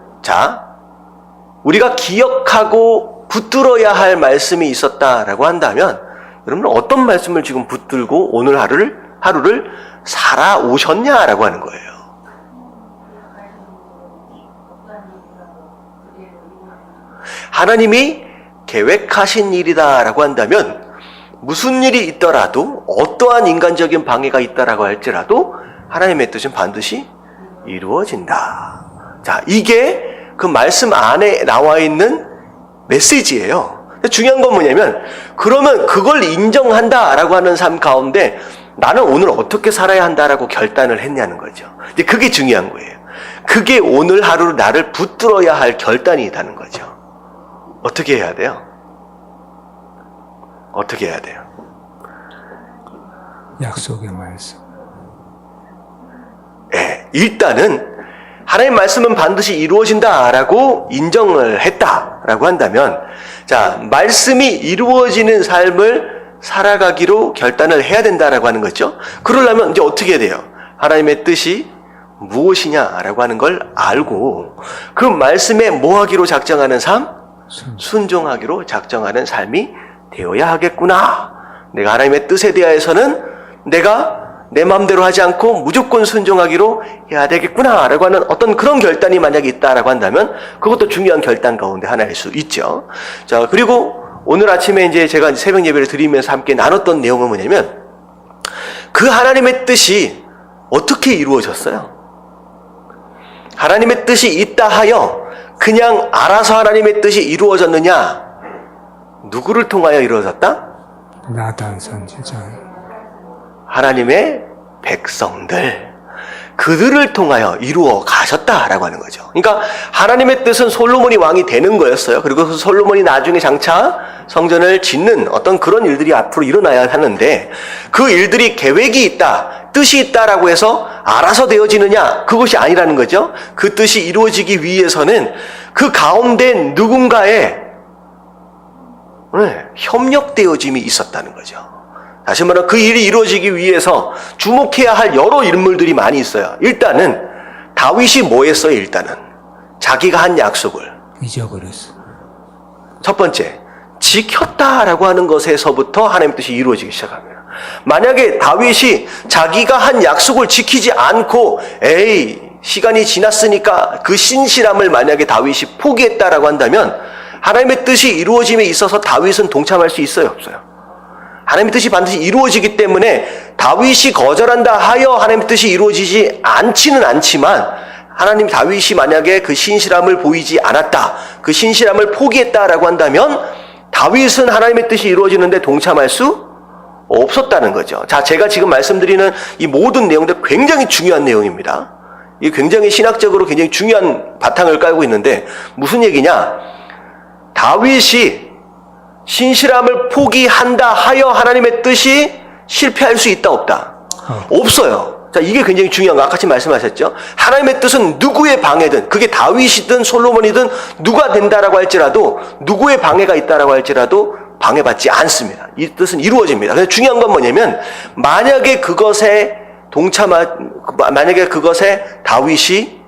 우리가 기억하고 붙들어야 할 말씀이 있었다라고 한다면, 여러분 어떤 말씀을 지금 붙들고 오늘 하루를 살아오셨냐라고 하는 거예요. 하나님이 계획하신 일이다라고 한다면 무슨 일이 있더라도 어떠한 인간적인 방해가 있다라고 할지라도 하나님의 뜻은 반드시 이루어진다. 자, 이게 그 말씀 안에 나와 있는 메시지예요. 중요한 건 뭐냐면 그러면 그걸 인정한다라고 하는 삶 가운데 나는 오늘 어떻게 살아야 한다라고 결단을 했냐는 거죠. 이제 그게 중요한 거예요. 그게 오늘 하루 나를 붙들어야 할 결단이라는 거죠. 어떻게 해야 돼요? 어떻게 해야 돼요? 약속의 말씀. 네, 일단은 하나님 말씀은 반드시 이루어진다라고 인정을 했다라고 한다면 말씀이 이루어지는 삶을 살아가기로 결단을 해야 된다라고 하는 거죠. 그러려면 이제 어떻게 해야 돼요? 하나님의 뜻이 무엇이냐라고 하는 걸 알고 그 말씀에 뭐 하기로 작정하는 삶? 순종하기로 작정하는 삶이 되어야 하겠구나. 내가 하나님의 뜻에 대하여서는 내가 내 마음대로 하지 않고 무조건 순종하기로 해야 되겠구나 라고 하는 어떤 그런 결단이 만약에 있다라고 한다면 그것도 중요한 결단 가운데 하나일 수 있죠. 자, 그리고 오늘 아침에 이제 제가 새벽 예배를 드리면서 함께 나눴던 내용은 뭐냐면 그 하나님의 뜻이 어떻게 이루어졌어요? 하나님의 뜻이 있다 하여 그냥 알아서 하나님의 뜻이 이루어졌느냐? 누구를 통하여 이루어졌다? 나단 선지자. 하나님의 백성들, 그들을 통하여 이루어 가셨다라고 하는 거죠. 그러니까 하나님의 뜻은 솔로몬이 왕이 되는 거였어요. 그리고 그 솔로몬이 나중에 장차 성전을 짓는 어떤 그런 일들이 앞으로 일어나야 하는데 그 일들이 계획이 있다, 뜻이 있다라고 해서 알아서 되어지느냐? 그것이 아니라는 거죠. 그 뜻이 이루어지기 위해서는 그 가운데 누군가의 협력되어짐이 있었다는 거죠. 다시 말하면 그 일이 이루어지기 위해서 주목해야 할 여러 인물들이 많이 있어요. 일단은 다윗이 뭐 했어요? 일단은 자기가 한 약속을 잊어버렸어. 첫 번째, 지켰다라고 하는 것에서부터 하나님의 뜻이 이루어지기 시작합니다. 만약에 다윗이 자기가 한 약속을 지키지 않고 시간이 지났으니까 그 신실함을 만약에 다윗이 포기했다라고 한다면 하나님의 뜻이 이루어짐에 있어서 다윗은 동참할 수 있어요? 없어요? 하나님의 뜻이 반드시 이루어지기 때문에 다윗이 거절한다 하여 하나님의 뜻이 이루어지지 않지는 않지만 다윗이 만약에 그 신실함을 보이지 않았다, 그 신실함을 포기했다라고 한다면 다윗은 하나님의 뜻이 이루어지는데 동참할 수 없었다는 거죠. 자, 제가 지금 말씀드리는 이 모든 내용들 굉장히 중요한 내용입니다. 이게 굉장히 신학적으로 굉장히 중요한 바탕을 깔고 있는데 무슨 얘기냐? 다윗이 신실함을 포기한다 하여 하나님의 뜻이 실패할 수 있다 없다? 없어요. 자, 이게 굉장히 중요한 거 아까 말씀하셨죠? 하나님의 뜻은 누구의 방해든 그게 다윗이든 솔로몬이든 누가 된다라고 할지라도 누구의 방해가 있다라고 할지라도 방해받지 않습니다. 이 뜻은 이루어집니다. 근데 중요한 건 뭐냐면 만약에 그것에 다윗이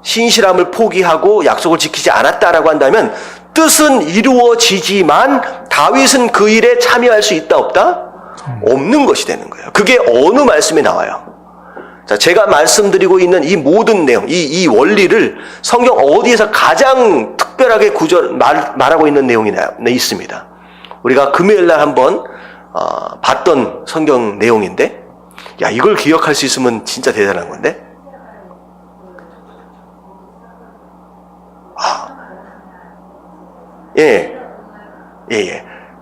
신실함을 포기하고 약속을 지키지 않았다라고 한다면 뜻은 이루어지지만 다윗은 그 일에 참여할 수 있다 없다? 없는 것이 되는 거예요. 그게 어느 말씀에 나와요? 자, 제가 말씀드리고 있는 이 모든 내용, 이 원리를 성경 어디에서 가장 특별하게 말하고 있는 내용이 있습니다. 우리가 금요일 날 한번 봤던 성경 내용인데, 야, 이걸 기억할 수 있으면 진짜 대단한 건데? 예.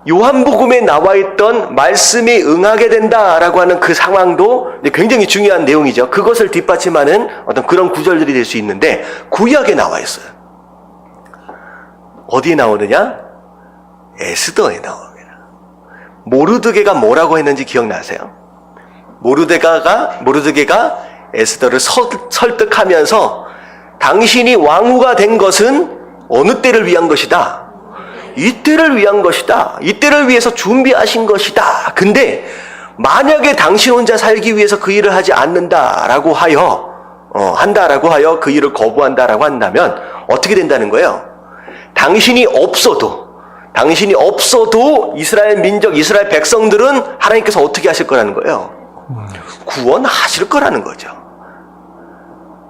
요한복음에 나와 있던 말씀이 응하게 된다라고 하는 그 상황도 굉장히 중요한 내용이죠. 그것을 뒷받침하는 어떤 그런 구절들이 될 수 있는데 구약에 나와 있어요. 어디에 나오느냐? 에스더에 나옵니다. 모르드게가 뭐라고 했는지 기억나세요? 모르드게가 에스더를 설득하면서 당신이 왕후가 된 것은 어느 때를 위한 것이다? 이때를 위한 것이다. 이때를 위해서 준비하신 것이다. 근데 만약에 당신 혼자 살기 위해서 그 일을 하지 않는다라고 하여 한다라고 하여 그 일을 거부한다라고 한다면 어떻게 된다는 거예요? 당신이 없어도 이스라엘 민족, 이스라엘 백성들은 하나님께서 어떻게 하실 거라는 거예요? 구원하실 거라는 거죠.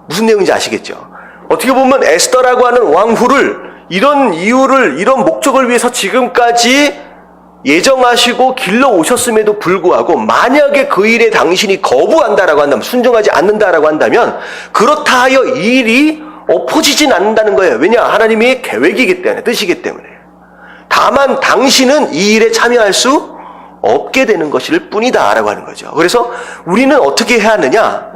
무슨 내용인지 아시겠죠? 어떻게 보면 에스더라고 하는 왕후를 이런 이유를, 이런 목적을 위해서 지금까지 예정하시고 길러 오셨음에도 불구하고 만약에 그 일에 당신이 거부한다라고 한다면, 순종하지 않는다라고 한다면 그렇다 하여 이 일이 엎어지진 않는다는 거예요. 왜냐? 하나님의 계획이기 때문에, 뜻이기 때문에. 다만 당신은 이 일에 참여할 수 없게 되는 것일 뿐이다라고 하는 거죠. 그래서 우리는 어떻게 해야 하느냐?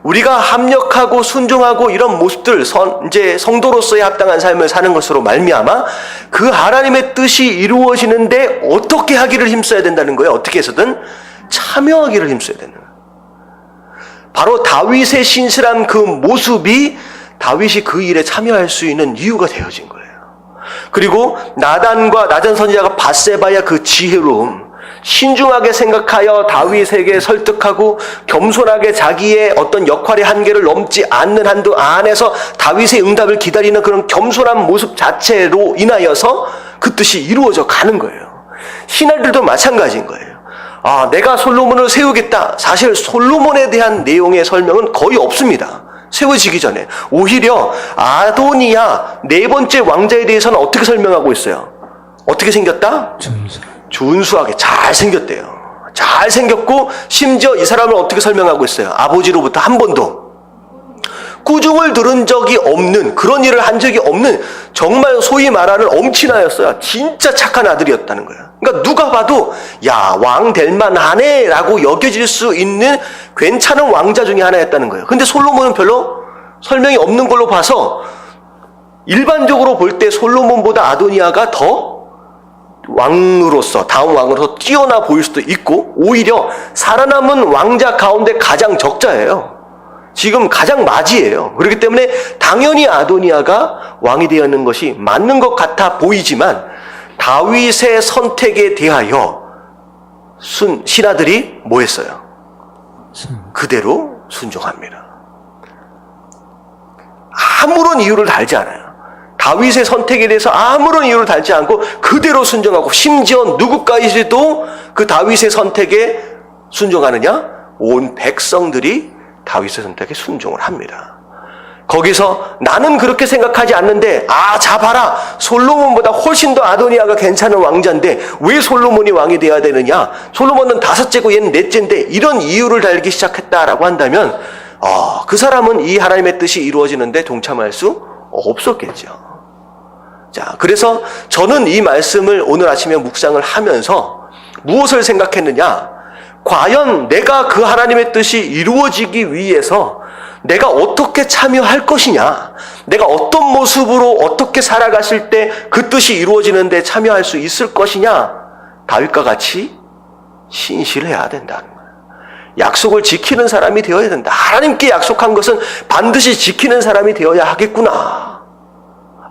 우리가 합력하고 순종하고 이런 모습들, 이제 성도로서의 합당한 삶을 사는 것으로 말미암아 그 하나님의 뜻이 이루어지는데 어떻게 하기를 힘써야 된다는 거예요. 어떻게 해서든 참여하기를 힘써야 되는 거예요. 바로 다윗의 신실한 그 모습이 다윗이 그 일에 참여할 수 있는 이유가 되어진 거예요. 그리고 나단 선지자가 바세바의 그 지혜로움, 신중하게 생각하여 다윗에게 설득하고 겸손하게 자기의 어떤 역할의 한계를 넘지 않는 한도 안에서 다윗의 응답을 기다리는 그런 겸손한 모습 자체로 인하여서 그 뜻이 이루어져 가는 거예요. 신하들도 마찬가지인 거예요. 내가 솔로몬을 세우겠다. 사실 솔로몬에 대한 내용의 설명은 거의 없습니다. 세워지기 전에. 오히려 아도니아 네 번째 왕자에 대해서는 어떻게 설명하고 있어요? 어떻게 생겼다? 준수하게 잘 생겼대요. 잘 생겼고 심지어 이 사람을 어떻게 설명하고 있어요? 아버지로부터 한 번도 꾸중을 들은 적이 없는, 그런 일을 한 적이 없는, 정말 소위 말하는 엄친아였어요. 진짜 착한 아들이었다는 거예요. 그러니까 누가 봐도 야, 왕 될 만하네 라고 여겨질 수 있는 괜찮은 왕자 중에 하나였다는 거예요. 근데 솔로몬은 별로 설명이 없는 걸로 봐서 일반적으로 볼 때 솔로몬보다 아도니아가 더 왕으로서, 다음 왕으로서 뛰어나 보일 수도 있고, 오히려 살아남은 왕자 가운데 가장 적자예요. 지금 가장 맞이에요. 그렇기 때문에 당연히 아도니아가 왕이 되었는 것이 맞는 것 같아 보이지만 다윗의 선택에 대하여 신하들이 뭐 했어요? 그대로 순종합니다. 아무런 이유를 달지 않아요. 다윗의 선택에 대해서 아무런 이유를 달지 않고 그대로 순종하고, 심지어 누구까지도 그 다윗의 선택에 순종하느냐? 온 백성들이 다윗의 선택에 순종을 합니다. 거기서 나는 그렇게 생각하지 않는데, 자 봐라, 솔로몬보다 훨씬 더 아도니아가 괜찮은 왕자인데 왜 솔로몬이 왕이 되어야 되느냐? 솔로몬은 5째고 얘는 4째인데, 이런 이유를 달기 시작했다라고 한다면 그 사람은 이 하나님의 뜻이 이루어지는데 동참할 수 없었겠죠. 자, 그래서 저는 이 말씀을 오늘 아침에 묵상을 하면서 무엇을 생각했느냐? 과연 내가 그 하나님의 뜻이 이루어지기 위해서 내가 어떻게 참여할 것이냐, 내가 어떤 모습으로 어떻게 살아갔을 때 그 뜻이 이루어지는데 참여할 수 있을 것이냐, 다윗과 같이 신실해야 된다는 거예요. 약속을 지키는 사람이 되어야 된다. 하나님께 약속한 것은 반드시 지키는 사람이 되어야 하겠구나.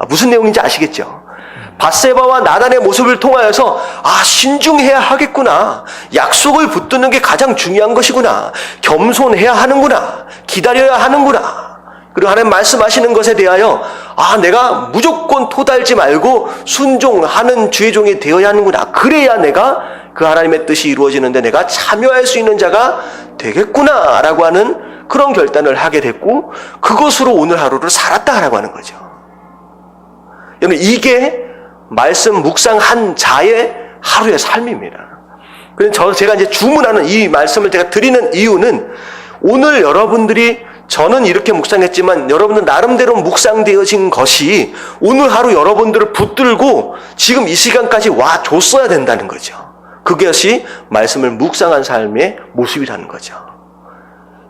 무슨 내용인지 아시겠죠? 밧세바와 나단의 모습을 통하여서 신중해야 하겠구나. 약속을 붙드는 게 가장 중요한 것이구나. 겸손해야 하는구나. 기다려야 하는구나. 그리고 하나님 말씀하시는 것에 대하여 내가 무조건 토달지 말고 순종하는 주의 종이 되어야 하는구나. 그래야 내가 그 하나님의 뜻이 이루어지는데 내가 참여할 수 있는 자가 되겠구나 라고 하는 그런 결단을 하게 됐고, 그것으로 오늘 하루를 살았다라고 하는 거죠. 여러분, 이게 말씀 묵상한 자의 하루의 삶입니다. 그래서 제가 이제 주문하는 이 말씀을 제가 드리는 이유는, 오늘 여러분들이, 저는 이렇게 묵상했지만 여러분들 나름대로 묵상되어진 것이 오늘 하루 여러분들을 붙들고 지금 이 시간까지 와 줬어야 된다는 거죠. 그것이 말씀을 묵상한 삶의 모습이라는 거죠.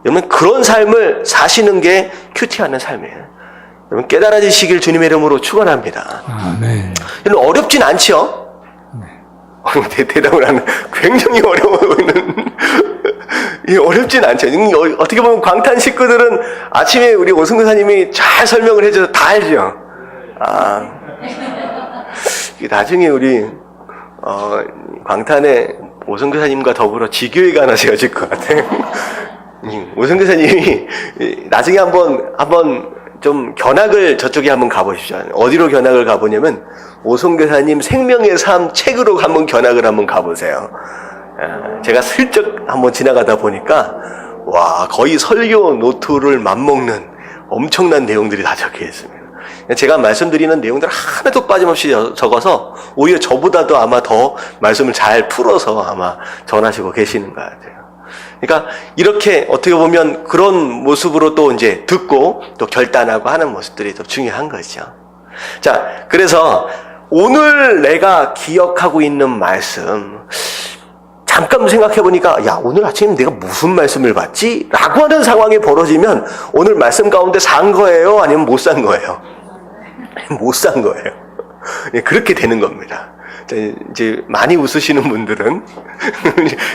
여러분, 그런 삶을 사시는 게 큐티하는 삶이에요. 여러분, 깨달아지시길 주님의 이름으로 축원합니다. 아멘. 여러분, 어렵진 않죠? 대답을 하는, 굉장히 어려워 보이는. 어렵진 않죠. 어떻게 보면 광탄 식구들은 아침에 우리 오승근 사님이 잘 설명을 해줘서 다 알죠. 나중에 우리 광탄에 오승근 사님과 더불어 지교회가 하나 세워질 것 같아요. 오승근 사님이 나중에 한번 좀 견학을 저쪽에 한번 가보십시오. 어디로 견학을 가보냐면 오송교사님 생명의 삶 책으로 한번 견학을 한번 가보세요. 제가 슬쩍 한번 지나가다 보니까 거의 설교 노트를 맞먹는 엄청난 내용들이 다 적혀 있습니다. 제가 말씀드리는 내용들 하나도 빠짐없이 적어서 오히려 저보다도 아마 더 말씀을 잘 풀어서 아마 전하시고 계시는 것 같아요. 그러니까 이렇게 어떻게 보면 그런 모습으로 또 이제 듣고 또 결단하고 하는 모습들이 더 중요한 거죠. 자, 그래서 오늘 내가 기억하고 있는 말씀, 잠깐 생각해 보니까 오늘 아침에 내가 무슨 말씀을 받지? 라고 하는 상황이 벌어지면 오늘 말씀 가운데 산 거예요? 아니면 못 산 거예요? 못 산 거예요. 그렇게 되는 겁니다. 이제 많이 웃으시는 분들은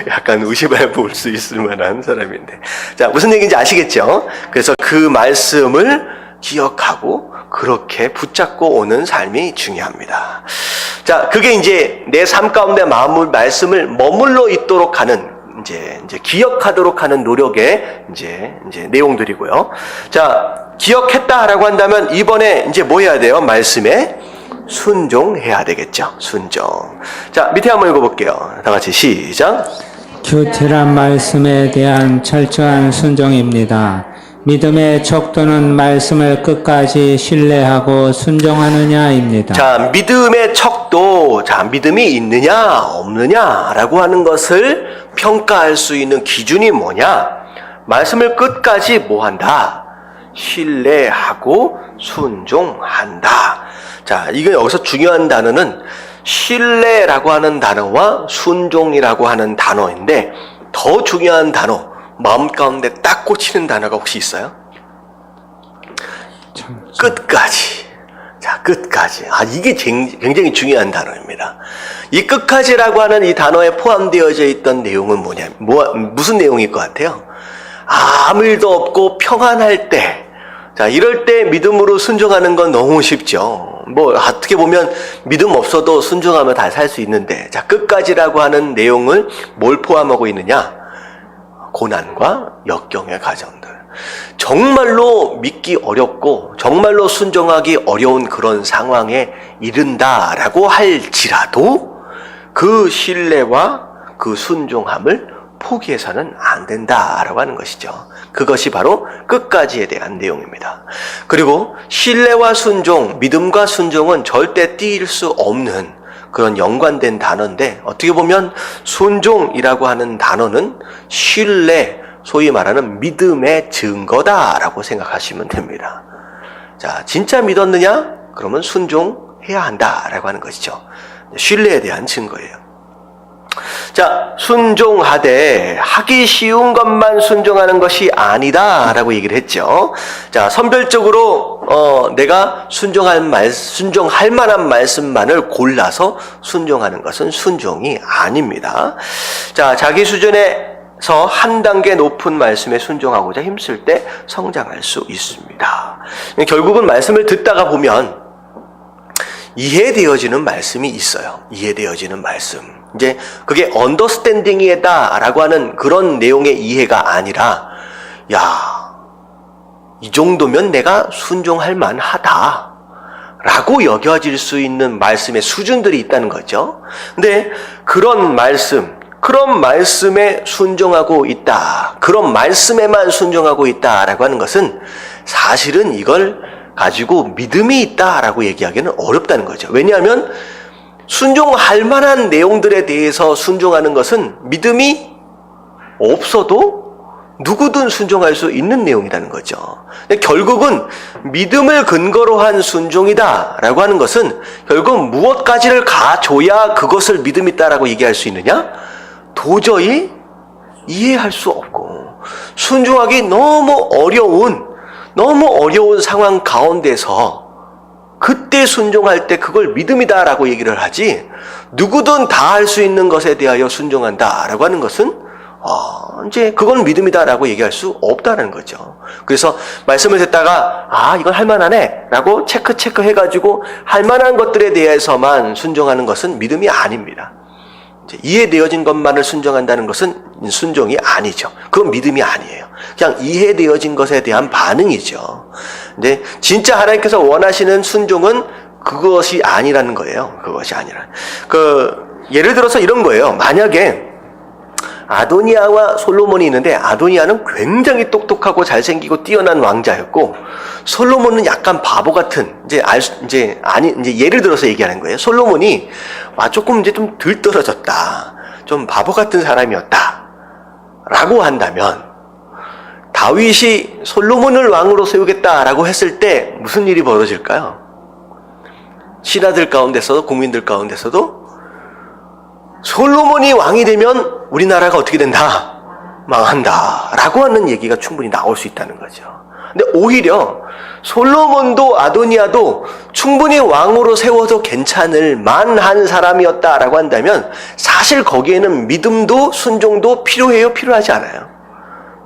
약간 의심해 볼 수 있을 만한 사람인데, 자, 무슨 얘기인지 아시겠죠? 그래서 그 말씀을 기억하고 그렇게 붙잡고 오는 삶이 중요합니다. 자, 그게 이제 내 삶 가운데 말씀을 머물러 있도록 하는, 이제 기억하도록 하는 노력의 이제 내용들이고요. 자, 기억했다라고 한다면 이번에 이제 뭐 해야 돼요? 말씀에 순종해야 되겠죠. 순종. 자, 밑에 한번 읽어볼게요. 다 같이 시작. 큐티란 말씀에 대한 철저한 순종입니다. 믿음의 척도는 말씀을 끝까지 신뢰하고 순종하느냐입니다. 자, 믿음의 척도, 자, 믿음이 있느냐 없느냐라고 하는 것을 평가할 수 있는 기준이 뭐냐? 말씀을 끝까지 뭐 한다? 신뢰하고 순종한다. 자, 이게 여기서 중요한 단어는 신뢰라고 하는 단어와 순종이라고 하는 단어인데, 더 중요한 단어, 마음 가운데 딱 꽂히는 단어가 혹시 있어요? 끝까지. 자, 끝까지. 이게 굉장히 중요한 단어입니다. 이 끝까지라고 하는 이 단어에 포함되어져 있던 내용은 무슨 내용일 것 같아요? 아무 일도 없고 평안할 때, 자, 이럴 때 믿음으로 순종하는 건 너무 쉽죠. 어떻게 보면 믿음 없어도 순종하면 다 살 수 있는데, 자, 끝까지라고 하는 내용을 뭘 포함하고 있느냐? 고난과 역경의 과정들. 정말로 믿기 어렵고 정말로 순종하기 어려운 그런 상황에 이른다라고 할지라도 그 신뢰와 그 순종함을 포기해서는 안 된다라고 하는 것이죠. 그것이 바로 끝까지에 대한 내용입니다. 그리고 신뢰와 순종, 믿음과 순종은 절대 띄일 수 없는 그런 연관된 단어인데, 어떻게 보면 순종이라고 하는 단어는 신뢰, 소위 말하는 믿음의 증거다라고 생각하시면 됩니다. 자, 진짜 믿었느냐? 그러면 순종해야 한다라고 하는 것이죠. 신뢰에 대한 증거예요. 자, 순종하되 하기 쉬운 것만 순종하는 것이 아니다라고 얘기를 했죠. 자, 선별적으로 내가 순종할 만한 말씀만을 골라서 순종하는 것은 순종이 아닙니다. 자, 자기 수준에서 한 단계 높은 말씀에 순종하고자 힘쓸 때 성장할 수 있습니다. 결국은 말씀을 듣다가 보면 이해되어지는 말씀이 있어요. 이해되어지는 말씀. 이제 그게 언더스탠딩이다라고 하는 그런 내용의 이해가 아니라, 야, 이 정도면 내가 순종할 만하다 라고 여겨질 수 있는 말씀의 수준들이 있다는 거죠. 근데 그런 말씀에 순종하고 있다, 그런 말씀에만 순종하고 있다라고 하는 것은 사실은 이걸 가지고 믿음이 있다라고 얘기하기는 어렵다는 거죠. 왜냐하면 순종할 만한 내용들에 대해서 순종하는 것은 믿음이 없어도 누구든 순종할 수 있는 내용이라는 거죠. 근데 결국은 믿음을 근거로 한 순종이다라고 하는 것은 결국 무엇까지를 가져야 그것을 믿음 있다라고 얘기할 수 있느냐? 도저히 이해할 수 없고 순종하기 너무 어려운 상황 가운데서 그때 순종할 때 그걸 믿음이다라고 얘기를 하지, 누구든 다 할 수 있는 것에 대하여 순종한다라고 하는 것은 이제 그건 믿음이다라고 얘기할 수 없다는 거죠. 그래서 말씀을 듣다가 이건 할만하네 라고 체크 해가지고 할만한 것들에 대해서만 순종하는 것은 믿음이 아닙니다. 이해되어진 것만을 순종한다는 것은 순종이 아니죠. 그건 믿음이 아니에요. 그냥 이해되어진 것에 대한 반응이죠. 근데 진짜 하나님께서 원하시는 순종은 그것이 아니라는 거예요. 그것이 아니라. 예를 들어서 이런 거예요. 만약에 아도니아와 솔로몬이 있는데, 아도니아는 굉장히 똑똑하고 잘생기고 뛰어난 왕자였고, 솔로몬은 약간 바보 같은, 예를 들어서 얘기하는 거예요. 솔로몬이, 조금 좀 들떨어졌다, 좀 바보 같은 사람이었다, 라고 한다면, 다윗이 솔로몬을 왕으로 세우겠다라고 했을 때, 무슨 일이 벌어질까요? 신하들 가운데서도, 국민들 가운데서도, 솔로몬이 왕이 되면 우리나라가 어떻게 된다? 망한다 라고 하는 얘기가 충분히 나올 수 있다는 거죠. 근데 오히려 솔로몬도 아도니아도 충분히 왕으로 세워도 괜찮을 만한 사람이었다라고 한다면 사실 거기에는 믿음도 순종도 필요해요? 필요하지 않아요?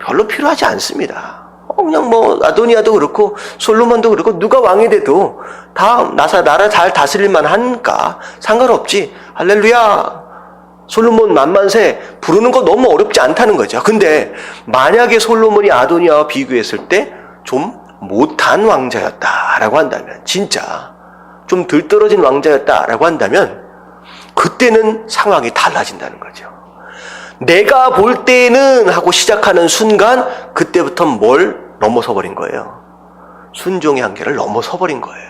별로 필요하지 않습니다. 그냥 아도니아도 그렇고 솔로몬도 그렇고 누가 왕이 돼도 다 나라 잘 다스릴 만하니까 상관없지. 할렐루야. 솔로몬 만만세 부르는 거 너무 어렵지 않다는 거죠. 근데 만약에 솔로몬이 아도니아와 비교했을 때 좀 못한 왕자였다라고 한다면, 진짜 좀 들떨어진 왕자였다라고 한다면 그때는 상황이 달라진다는 거죠. 내가 볼 때는 하고 시작하는 순간 그때부터 뭘 넘어서 버린 거예요? 순종의 한계를 넘어서 버린 거예요.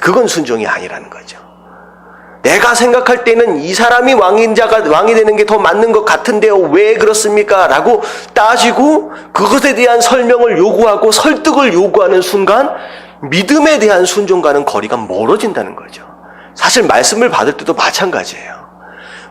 그건 순종이 아니라는 거죠. 내가 생각할 때는 이 사람이 왕이 되는 게 더 맞는 것 같은데요, 왜 그렇습니까? 라고 따지고 그것에 대한 설명을 요구하고 설득을 요구하는 순간 믿음에 대한 순종과는 거리가 멀어진다는 거죠. 사실 말씀을 받을 때도 마찬가지예요.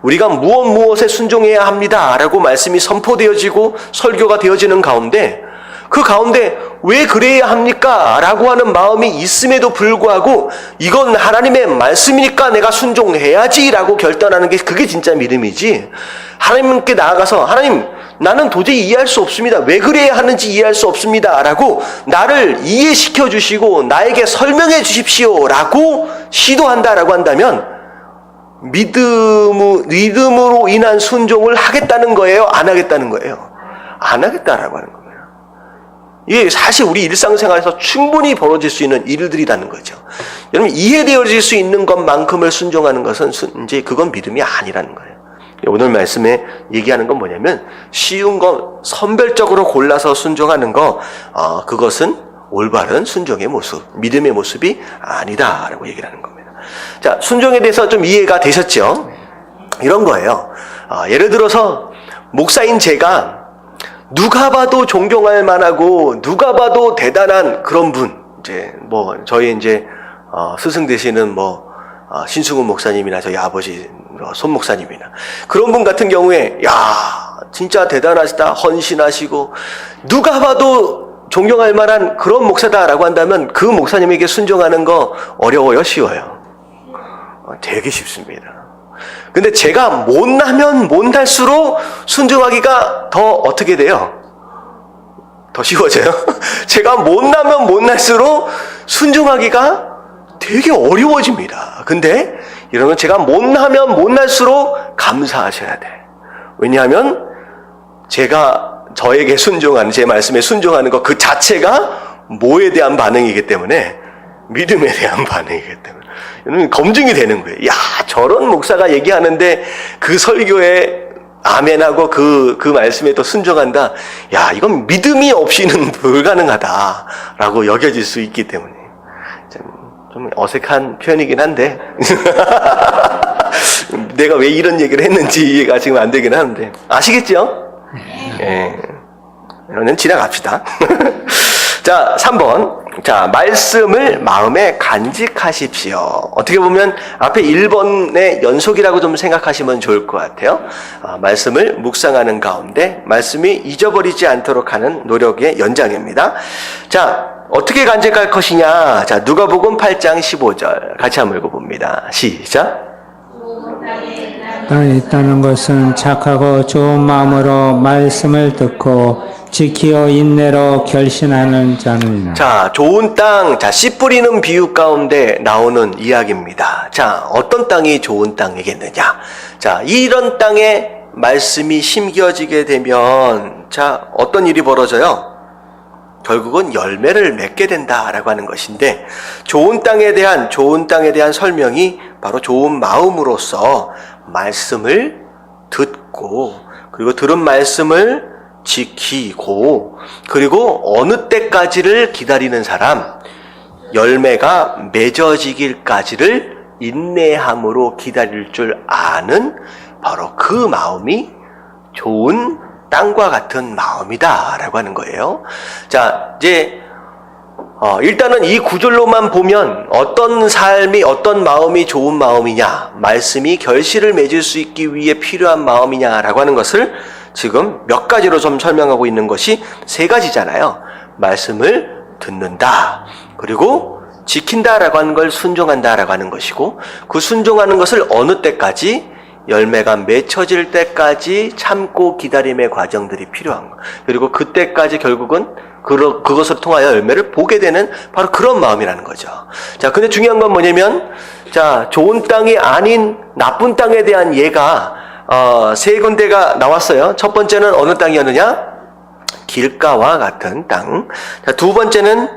우리가 무엇에 순종해야 합니다 라고 말씀이 선포되어지고 설교가 되어지는 가운데, 그 가운데 왜 그래야 합니까? 라고 하는 마음이 있음에도 불구하고 이건 하나님의 말씀이니까 내가 순종해야지 라고 결단하는 게, 그게 진짜 믿음이지, 하나님께 나아가서 하나님 나는 도저히 이해할 수 없습니다, 왜 그래야 하는지 이해할 수 없습니다 라고 나를 이해시켜 주시고 나에게 설명해 주십시오 라고 시도한다라고 한다면 믿음으로 인한 순종을 하겠다는 거예요? 안 하겠다는 거예요? 안 하겠다라고 하는 거예요. 이게 사실 우리 일상생활에서 충분히 벌어질 수 있는 일들이라는 거죠. 여러분, 이해되어질 수 있는 것만큼을 순종하는 것은 이제 그건 믿음이 아니라는 거예요. 오늘 말씀에 얘기하는 건 뭐냐면, 쉬운 거 선별적으로 골라서 순종하는 거, 그것은 올바른 순종의 모습, 믿음의 모습이 아니다라고 얘기를 하는 겁니다. 자, 순종에 대해서 좀 이해가 되셨죠? 이런 거예요. 예를 들어서 목사인 제가 누가 봐도 존경할 만하고 누가 봐도 대단한 그런 분, 저희 스승 되시는 신승훈 목사님이나 저희 아버지 손 목사님이나 그런 분 같은 경우에 야 진짜 대단하시다, 헌신하시고 누가 봐도 존경할 만한 그런 목사다라고 한다면 그 목사님에게 순종하는 거 어려워요, 쉬워요? 되게 쉽습니다. 근데 제가 못나면 못날수록 순종하기가 더 어떻게 돼요? 더 쉬워져요? 제가 못나면 못날수록 순종하기가 되게 어려워집니다. 근데 이런 건 제가 못나면 못날수록 감사하셔야 돼. 왜냐하면 제가 저에게 순종하는, 제 말씀에 순종하는 것 그 자체가 뭐에 대한 반응이기 때문에, 믿음에 대한 반응이기 때문에 이런 검증이 되는 거예요. 야, 저런 목사가 얘기하는데 그 설교에 아멘하고 그 말씀에 또 순종한다. 야, 이건 믿음이 없이는 불가능하다라고 여겨질 수 있기 때문에 좀 어색한 표현이긴 한데 내가 왜 이런 얘기를 했는지 이해가 지금 안 되긴 하는데 아시겠죠? 예. 이거는 지나갑시다. 자, 3번. 자, 말씀을 마음에 간직하십시오. 어떻게 보면 앞에 1번의 연속이라고 좀 생각하시면 좋을 것 같아요. 말씀을 묵상하는 가운데 말씀이 잊어버리지 않도록 하는 노력의 연장입니다. 자, 어떻게 간직할 것이냐? 자, 누가복음 8장 15절 같이 한번 읽어봅니다. 시작. 땅에 있다는 것은 착하고 좋은 마음으로 말씀을 듣고 지키어 인내로 결신하는 자는. 자, 좋은 땅, 자, 씨 뿌리는 비유 가운데 나오는 이야기입니다. 자, 어떤 땅이 좋은 땅이겠느냐? 자, 이런 땅에 말씀이 심겨지게 되면, 자, 어떤 일이 벌어져요? 결국은 열매를 맺게 된다라고 하는 것인데, 좋은 땅에 대한 설명이 바로 좋은 마음으로서 말씀을 듣고, 그리고 들은 말씀을 지키고, 그리고 어느 때까지를 기다리는 사람, 열매가 맺어지길까지를 인내함으로 기다릴 줄 아는 바로 그 마음이 좋은 땅과 같은 마음이다라고 하는 거예요. 자, 이제 일단은 이 구절로만 보면 어떤 삶이, 어떤 마음이 좋은 마음이냐, 말씀이 결실을 맺을 수 있기 위해 필요한 마음이냐라고 하는 것을 지금 몇 가지로 좀 설명하고 있는 것이 세 가지잖아요. 말씀을 듣는다, 그리고 지킨다라고 하는 걸 순종한다라고 하는 것이고, 그 순종하는 것을 어느 때까지, 열매가 맺혀질 때까지 참고 기다림의 과정들이 필요한 것. 그리고 그때까지 결국은 그것을 통하여 열매를 보게 되는 바로 그런 마음이라는 거죠. 자, 근데 중요한 건 뭐냐면, 자, 좋은 땅이 아닌 나쁜 땅에 대한 예가 세 군데가 나왔어요. 첫 번째는 어느 땅이었느냐? 길가와 같은 땅. 자, 두 번째는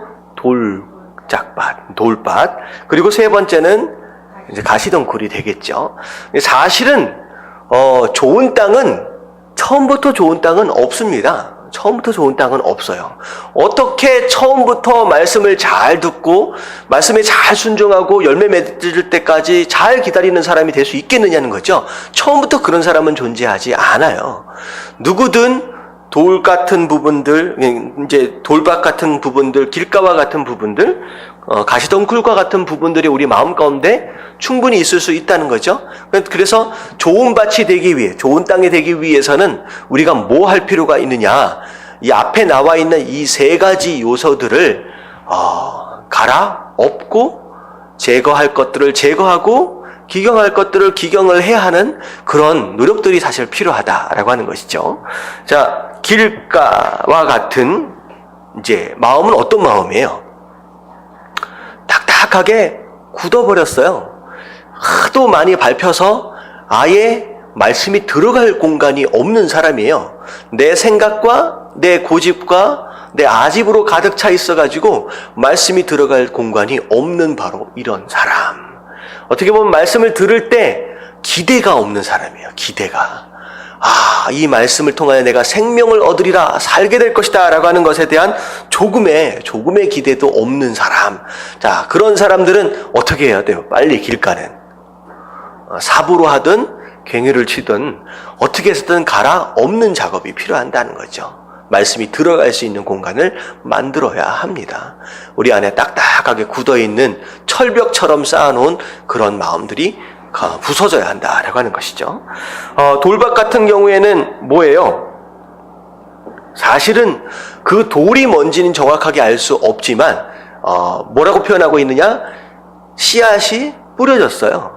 돌밭. 그리고 세 번째는 이제 가시덩굴이 되겠죠. 사실은 좋은 땅은 처음부터 좋은 땅은 없습니다. 처음부터 좋은 땅은 없어요. 어떻게 처음부터 말씀을 잘 듣고 말씀에 잘 순종하고 열매 맺을 때까지 잘 기다리는 사람이 될 수 있겠느냐는 거죠. 처음부터 그런 사람은 존재하지 않아요. 누구든 돌 같은 부분들, 이제 돌밭 같은 부분들, 길가와 같은 부분들, 가시덩굴과 같은 부분들이 우리 마음 가운데 충분히 있을 수 있다는 거죠. 그래서 좋은 밭이 되기 위해, 좋은 땅이 되기 위해서는 우리가 뭐 할 필요가 있느냐? 이 앞에 나와 있는 이 세 가지 요소들을 갈아엎고 제거할 것들을 제거하고 기경할 것들을 기경을 해야 하는 그런 노력들이 사실 필요하다라고 하는 것이죠. 자, 길가와 같은 이제 마음은 어떤 마음이에요? 딱딱하게 굳어버렸어요. 하도 많이 밟혀서 아예 말씀이 들어갈 공간이 없는 사람이에요. 내 생각과 내 고집과 내 아집으로 가득 차 있어가지고 말씀이 들어갈 공간이 없는 바로 이런 사람. 어떻게 보면 말씀을 들을 때 기대가 없는 사람이에요. 기대가. 이 말씀을 통하여 내가 생명을 얻으리라, 살게 될 것이다 라고 하는 것에 대한 조금의 기대도 없는 사람. 자, 그런 사람들은 어떻게 해야 돼요? 빨리 길가는 사부로 하든 괭이를 치든 어떻게 해서든 갈아엎는 작업이 필요한다는 거죠. 말씀이 들어갈 수 있는 공간을 만들어야 합니다. 우리 안에 딱딱하게 굳어있는 철벽처럼 쌓아놓은 그런 마음들이 부서져야 한다라고 하는 것이죠. 돌밭 같은 경우에는 뭐예요? 사실은 그 돌이 뭔지는 정확하게 알 수 없지만 뭐라고 표현하고 있느냐? 씨앗이 뿌려졌어요.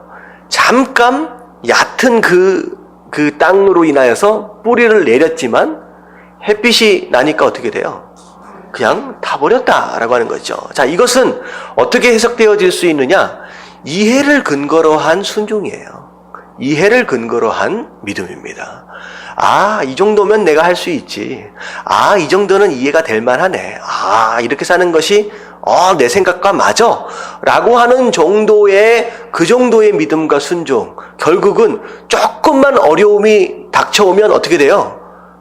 잠깐 얕은 그 땅으로 인하여서 뿌리를 내렸지만 햇빛이 나니까 어떻게 돼요? 그냥 타버렸다라고 하는 거죠. 자, 이것은 어떻게 해석되어질 수 있느냐? 이해를 근거로 한 순종이에요. 이해를 근거로 한 믿음입니다. 아, 이 정도면 내가 할 수 있지. 아, 이 정도는 이해가 될 만하네. 아, 이렇게 사는 것이 내 생각과 맞아. 라고 하는 정도의 그 정도의 믿음과 순종. 결국은 조금만 어려움이 닥쳐오면 어떻게 돼요?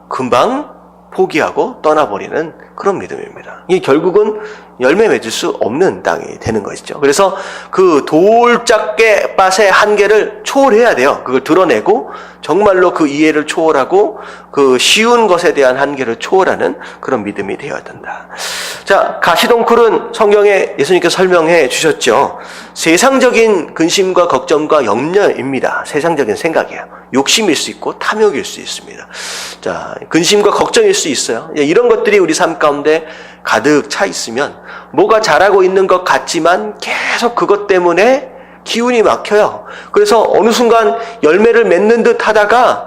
금방 포기하고 떠나버리는 그런 믿음입니다. 이게 결국은 열매 맺을 수 없는 땅이 되는 것이죠. 그래서 그 돌짝개 밭의 한계를 초월해야 돼요. 그걸 드러내고 정말로 그 이해를 초월하고 그 쉬운 것에 대한 한계를 초월하는 그런 믿음이 되어야 된다. 자, 가시덩굴은 성경에 예수님께서 설명해 주셨죠. 세상적인 근심과 걱정과 염려입니다. 세상적인 생각이에요. 욕심일 수 있고 탐욕일 수 있습니다. 자, 근심과 걱정일 수 있어요. 이런 것들이 우리 삶 가운데 가득 차 있으면 뭐가 잘하고 있는 것 같지만 계속 그것 때문에 기운이 막혀요. 그래서 어느 순간 열매를 맺는 듯 하다가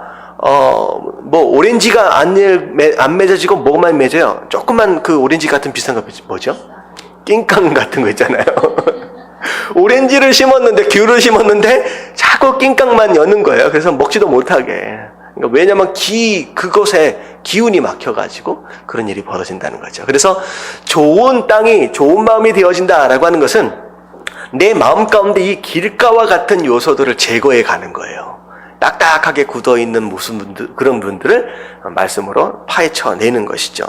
오렌지가 안 맺어지고 뭐만 맺어요? 조그만 그 오렌지 같은 비슷한 거 뭐죠? 낑깡 같은 거 있잖아요. 오렌지를 심었는데, 귤을 심었는데 자꾸 낑깡만 여는 거예요. 그래서 먹지도 못하게. 그러니까 왜냐면 그곳에 기운이 막혀가지고 그런 일이 벌어진다는 거죠. 그래서 좋은 땅이 좋은 마음이 되어진다라고 하는 것은 내 마음 가운데 이 길가와 같은 요소들을 제거해 가는 거예요. 딱딱하게 굳어있는 그런 분들을 말씀으로 파헤쳐내는 것이죠.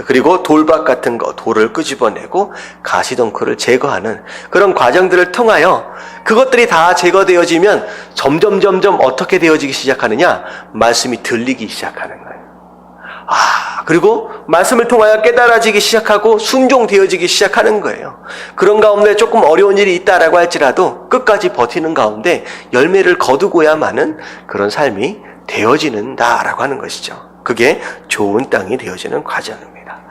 그리고 돌밭 같은 거, 돌을 끄집어내고 가시덩굴을 제거하는 그런 과정들을 통하여 그것들이 다 제거되어지면 점점 어떻게 되어지기 시작하느냐? 말씀이 들리기 시작하는 거예요. 그리고 말씀을 통하여 깨달아지기 시작하고 순종되어지기 시작하는 거예요. 그런 가운데 조금 어려운 일이 있다라고 할지라도 끝까지 버티는 가운데 열매를 거두고야만은 그런 삶이 되어지는다라고 하는 것이죠. 그게 좋은 땅이 되어지는 과정입니다.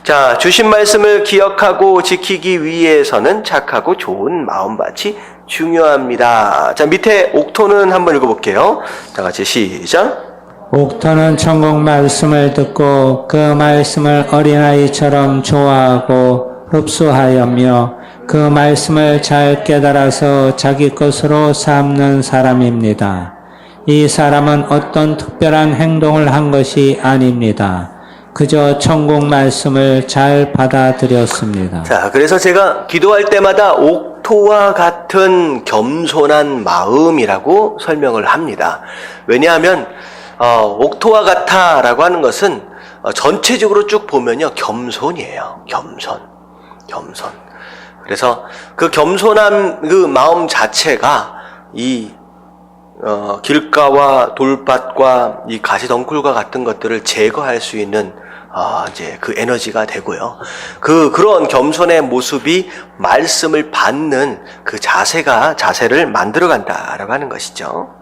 자, 주신 말씀을 기억하고 지키기 위해서는 착하고 좋은 마음밭이 중요합니다. 자, 밑에 옥토는 한번 읽어볼게요. 다 같이 시작. 옥토는 천국 말씀을 듣고 그 말씀을 어린아이처럼 좋아하고 흡수하여며 그 말씀을 잘 깨달아서 자기 것으로 삼는 사람입니다. 이 사람은 어떤 특별한 행동을 한 것이 아닙니다. 그저 천국 말씀을 잘 받아들였습니다. 자, 그래서 제가 기도할 때마다 옥토와 같은 겸손한 마음이라고 설명을 합니다. 왜냐하면 옥토와 같아라고 하는 것은 전체적으로 쭉 보면요, 겸손이에요. 겸손. 그래서 그 겸손한 그 마음 자체가 이 길가와 돌밭과 이 가시덩굴과 같은 것들을 제거할 수 있는 이제 그 에너지가 되고요. 그런 겸손의 모습이 말씀을 받는 그 자세를 만들어 간다라고 하는 것이죠.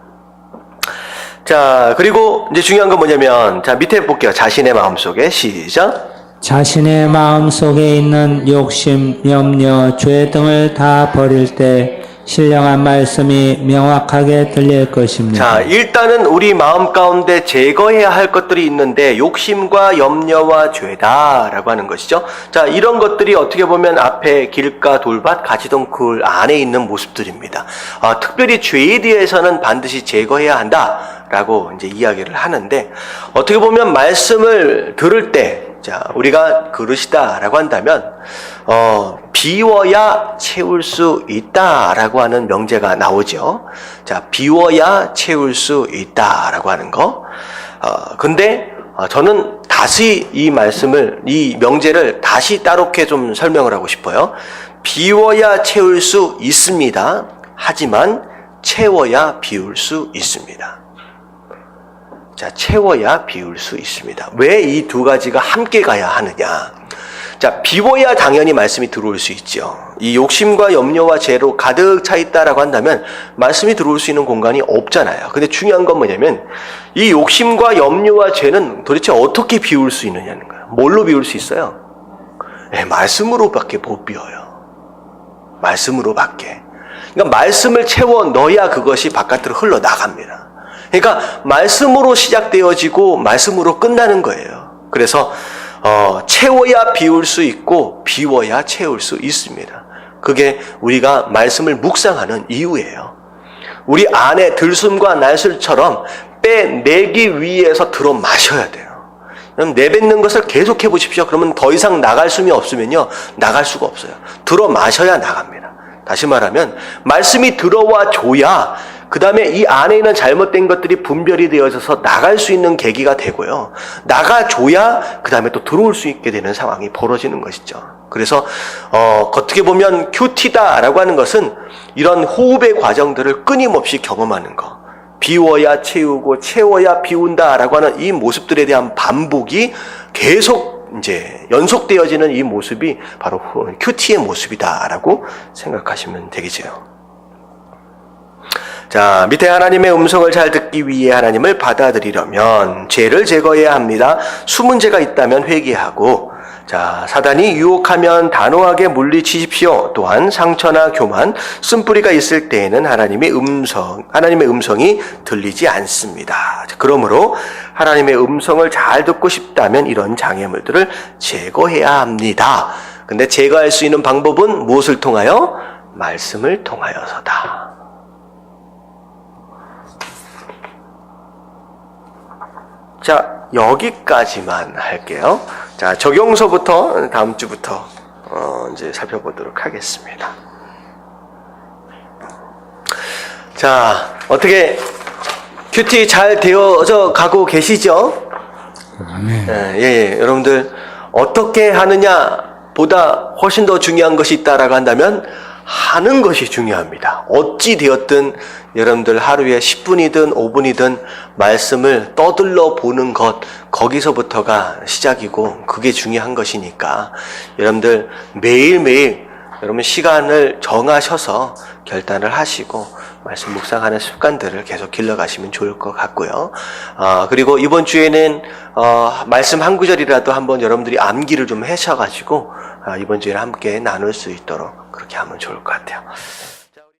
자, 그리고 이제 중요한 건 뭐냐면, 자, 밑에 볼게요. 자신의 마음속에 시작. 자신의 마음속에 있는 욕심, 염려, 죄 등을 다 버릴 때 신령한 말씀이 명확하게 들릴 것입니다. 자, 일단은 우리 마음 가운데 제거해야 할 것들이 있는데 욕심과 염려와 죄다라고 하는 것이죠. 자, 이런 것들이 어떻게 보면 앞에 길가, 돌밭, 가시덩굴 안에 있는 모습들입니다. 특별히 죄에 대해서는 반드시 제거해야 한다라고 이제 이야기를 하는데, 어떻게 보면 말씀을 들을 때, 자, 우리가 그릇이다라고 한다면 비워야 채울 수 있다라고 하는 명제가 나오죠. 자, 비워야 채울 수 있다라고 하는 거. 근데 저는 다시 이 명제를 다시 따롭게 좀 설명을 하고 싶어요. 비워야 채울 수 있습니다. 하지만 채워야 비울 수 있습니다. 자, 채워야 비울 수 있습니다. 왜 이 두 가지가 함께 가야 하느냐? 자, 비워야 당연히 말씀이 들어올 수 있죠. 이 욕심과 염려와 죄로 가득 차 있다라고 한다면 말씀이 들어올 수 있는 공간이 없잖아요. 근데 중요한 건 뭐냐면 이 욕심과 염려와 죄는 도대체 어떻게 비울 수 있느냐는 거예요. 뭘로 비울 수 있어요? 네, 말씀으로밖에 못 비워요. 말씀으로밖에. 그러니까 말씀을 채워 넣어야 그것이 바깥으로 흘러나갑니다. 그러니까 말씀으로 시작되어지고 말씀으로 끝나는 거예요. 그래서 채워야 비울 수 있고 비워야 채울 수 있습니다. 그게 우리가 말씀을 묵상하는 이유예요. 우리 안에 들숨과 날술처럼 빼내기 위해서 들어 마셔야 돼요. 내뱉는 것을 계속해 보십시오. 그러면 더 이상 나갈 수이 없으면요, 나갈 수가 없어요. 들어 마셔야 나갑니다. 다시 말하면 말씀이 들어와 줘야 그 다음에 이 안에 있는 잘못된 것들이 분별이 되어져서 나갈 수 있는 계기가 되고요. 나가줘야 그 다음에 또 들어올 수 있게 되는 상황이 벌어지는 것이죠. 그래서 어떻게 보면 큐티다라고 하는 것은 이런 호흡의 과정들을 끊임없이 경험하는 것. 비워야 채우고 채워야 비운다라고 하는 이 모습들에 대한 반복이 계속 이제 연속되어지는 이 모습이 바로 큐티의 모습이다라고 생각하시면 되겠죠. 자, 밑에 하나님의 음성을 잘 듣기 위해 하나님을 받아들이려면 죄를 제거해야 합니다. 숨은 죄가 있다면 회개하고, 자, 사단이 유혹하면 단호하게 물리치십시오. 또한 상처나 교만, 쓴뿌리가 있을 때에는 하나님의 음성이 들리지 않습니다. 자, 그러므로 하나님의 음성을 잘 듣고 싶다면 이런 장애물들을 제거해야 합니다. 근데 제거할 수 있는 방법은 무엇을 통하여? 말씀을 통하여서다. 자, 여기까지만 할게요. 자, 적용서부터 다음 주부터 이제 살펴보도록 하겠습니다. 자, 어떻게 큐티 잘 되어져 가고 계시죠? 예, 여러분들 어떻게 하느냐 보다 훨씬 더 중요한 것이 있다라고 한다면 하는 것이 중요합니다. 어찌 되었든 여러분들 하루에 10분이든 5분이든 말씀을 떠들러 보는 것, 거기서부터가 시작이고 그게 중요한 것이니까 여러분들 매일매일 여러분 시간을 정하셔서 결단을 하시고 말씀 묵상하는 습관들을 계속 길러가시면 좋을 것 같고요. 그리고 이번 주에는 말씀 한 구절이라도 한번 여러분들이 암기를 좀 하셔가지고 이번 주에 함께 나눌 수 있도록 그렇게 하면 좋을 것 같아요.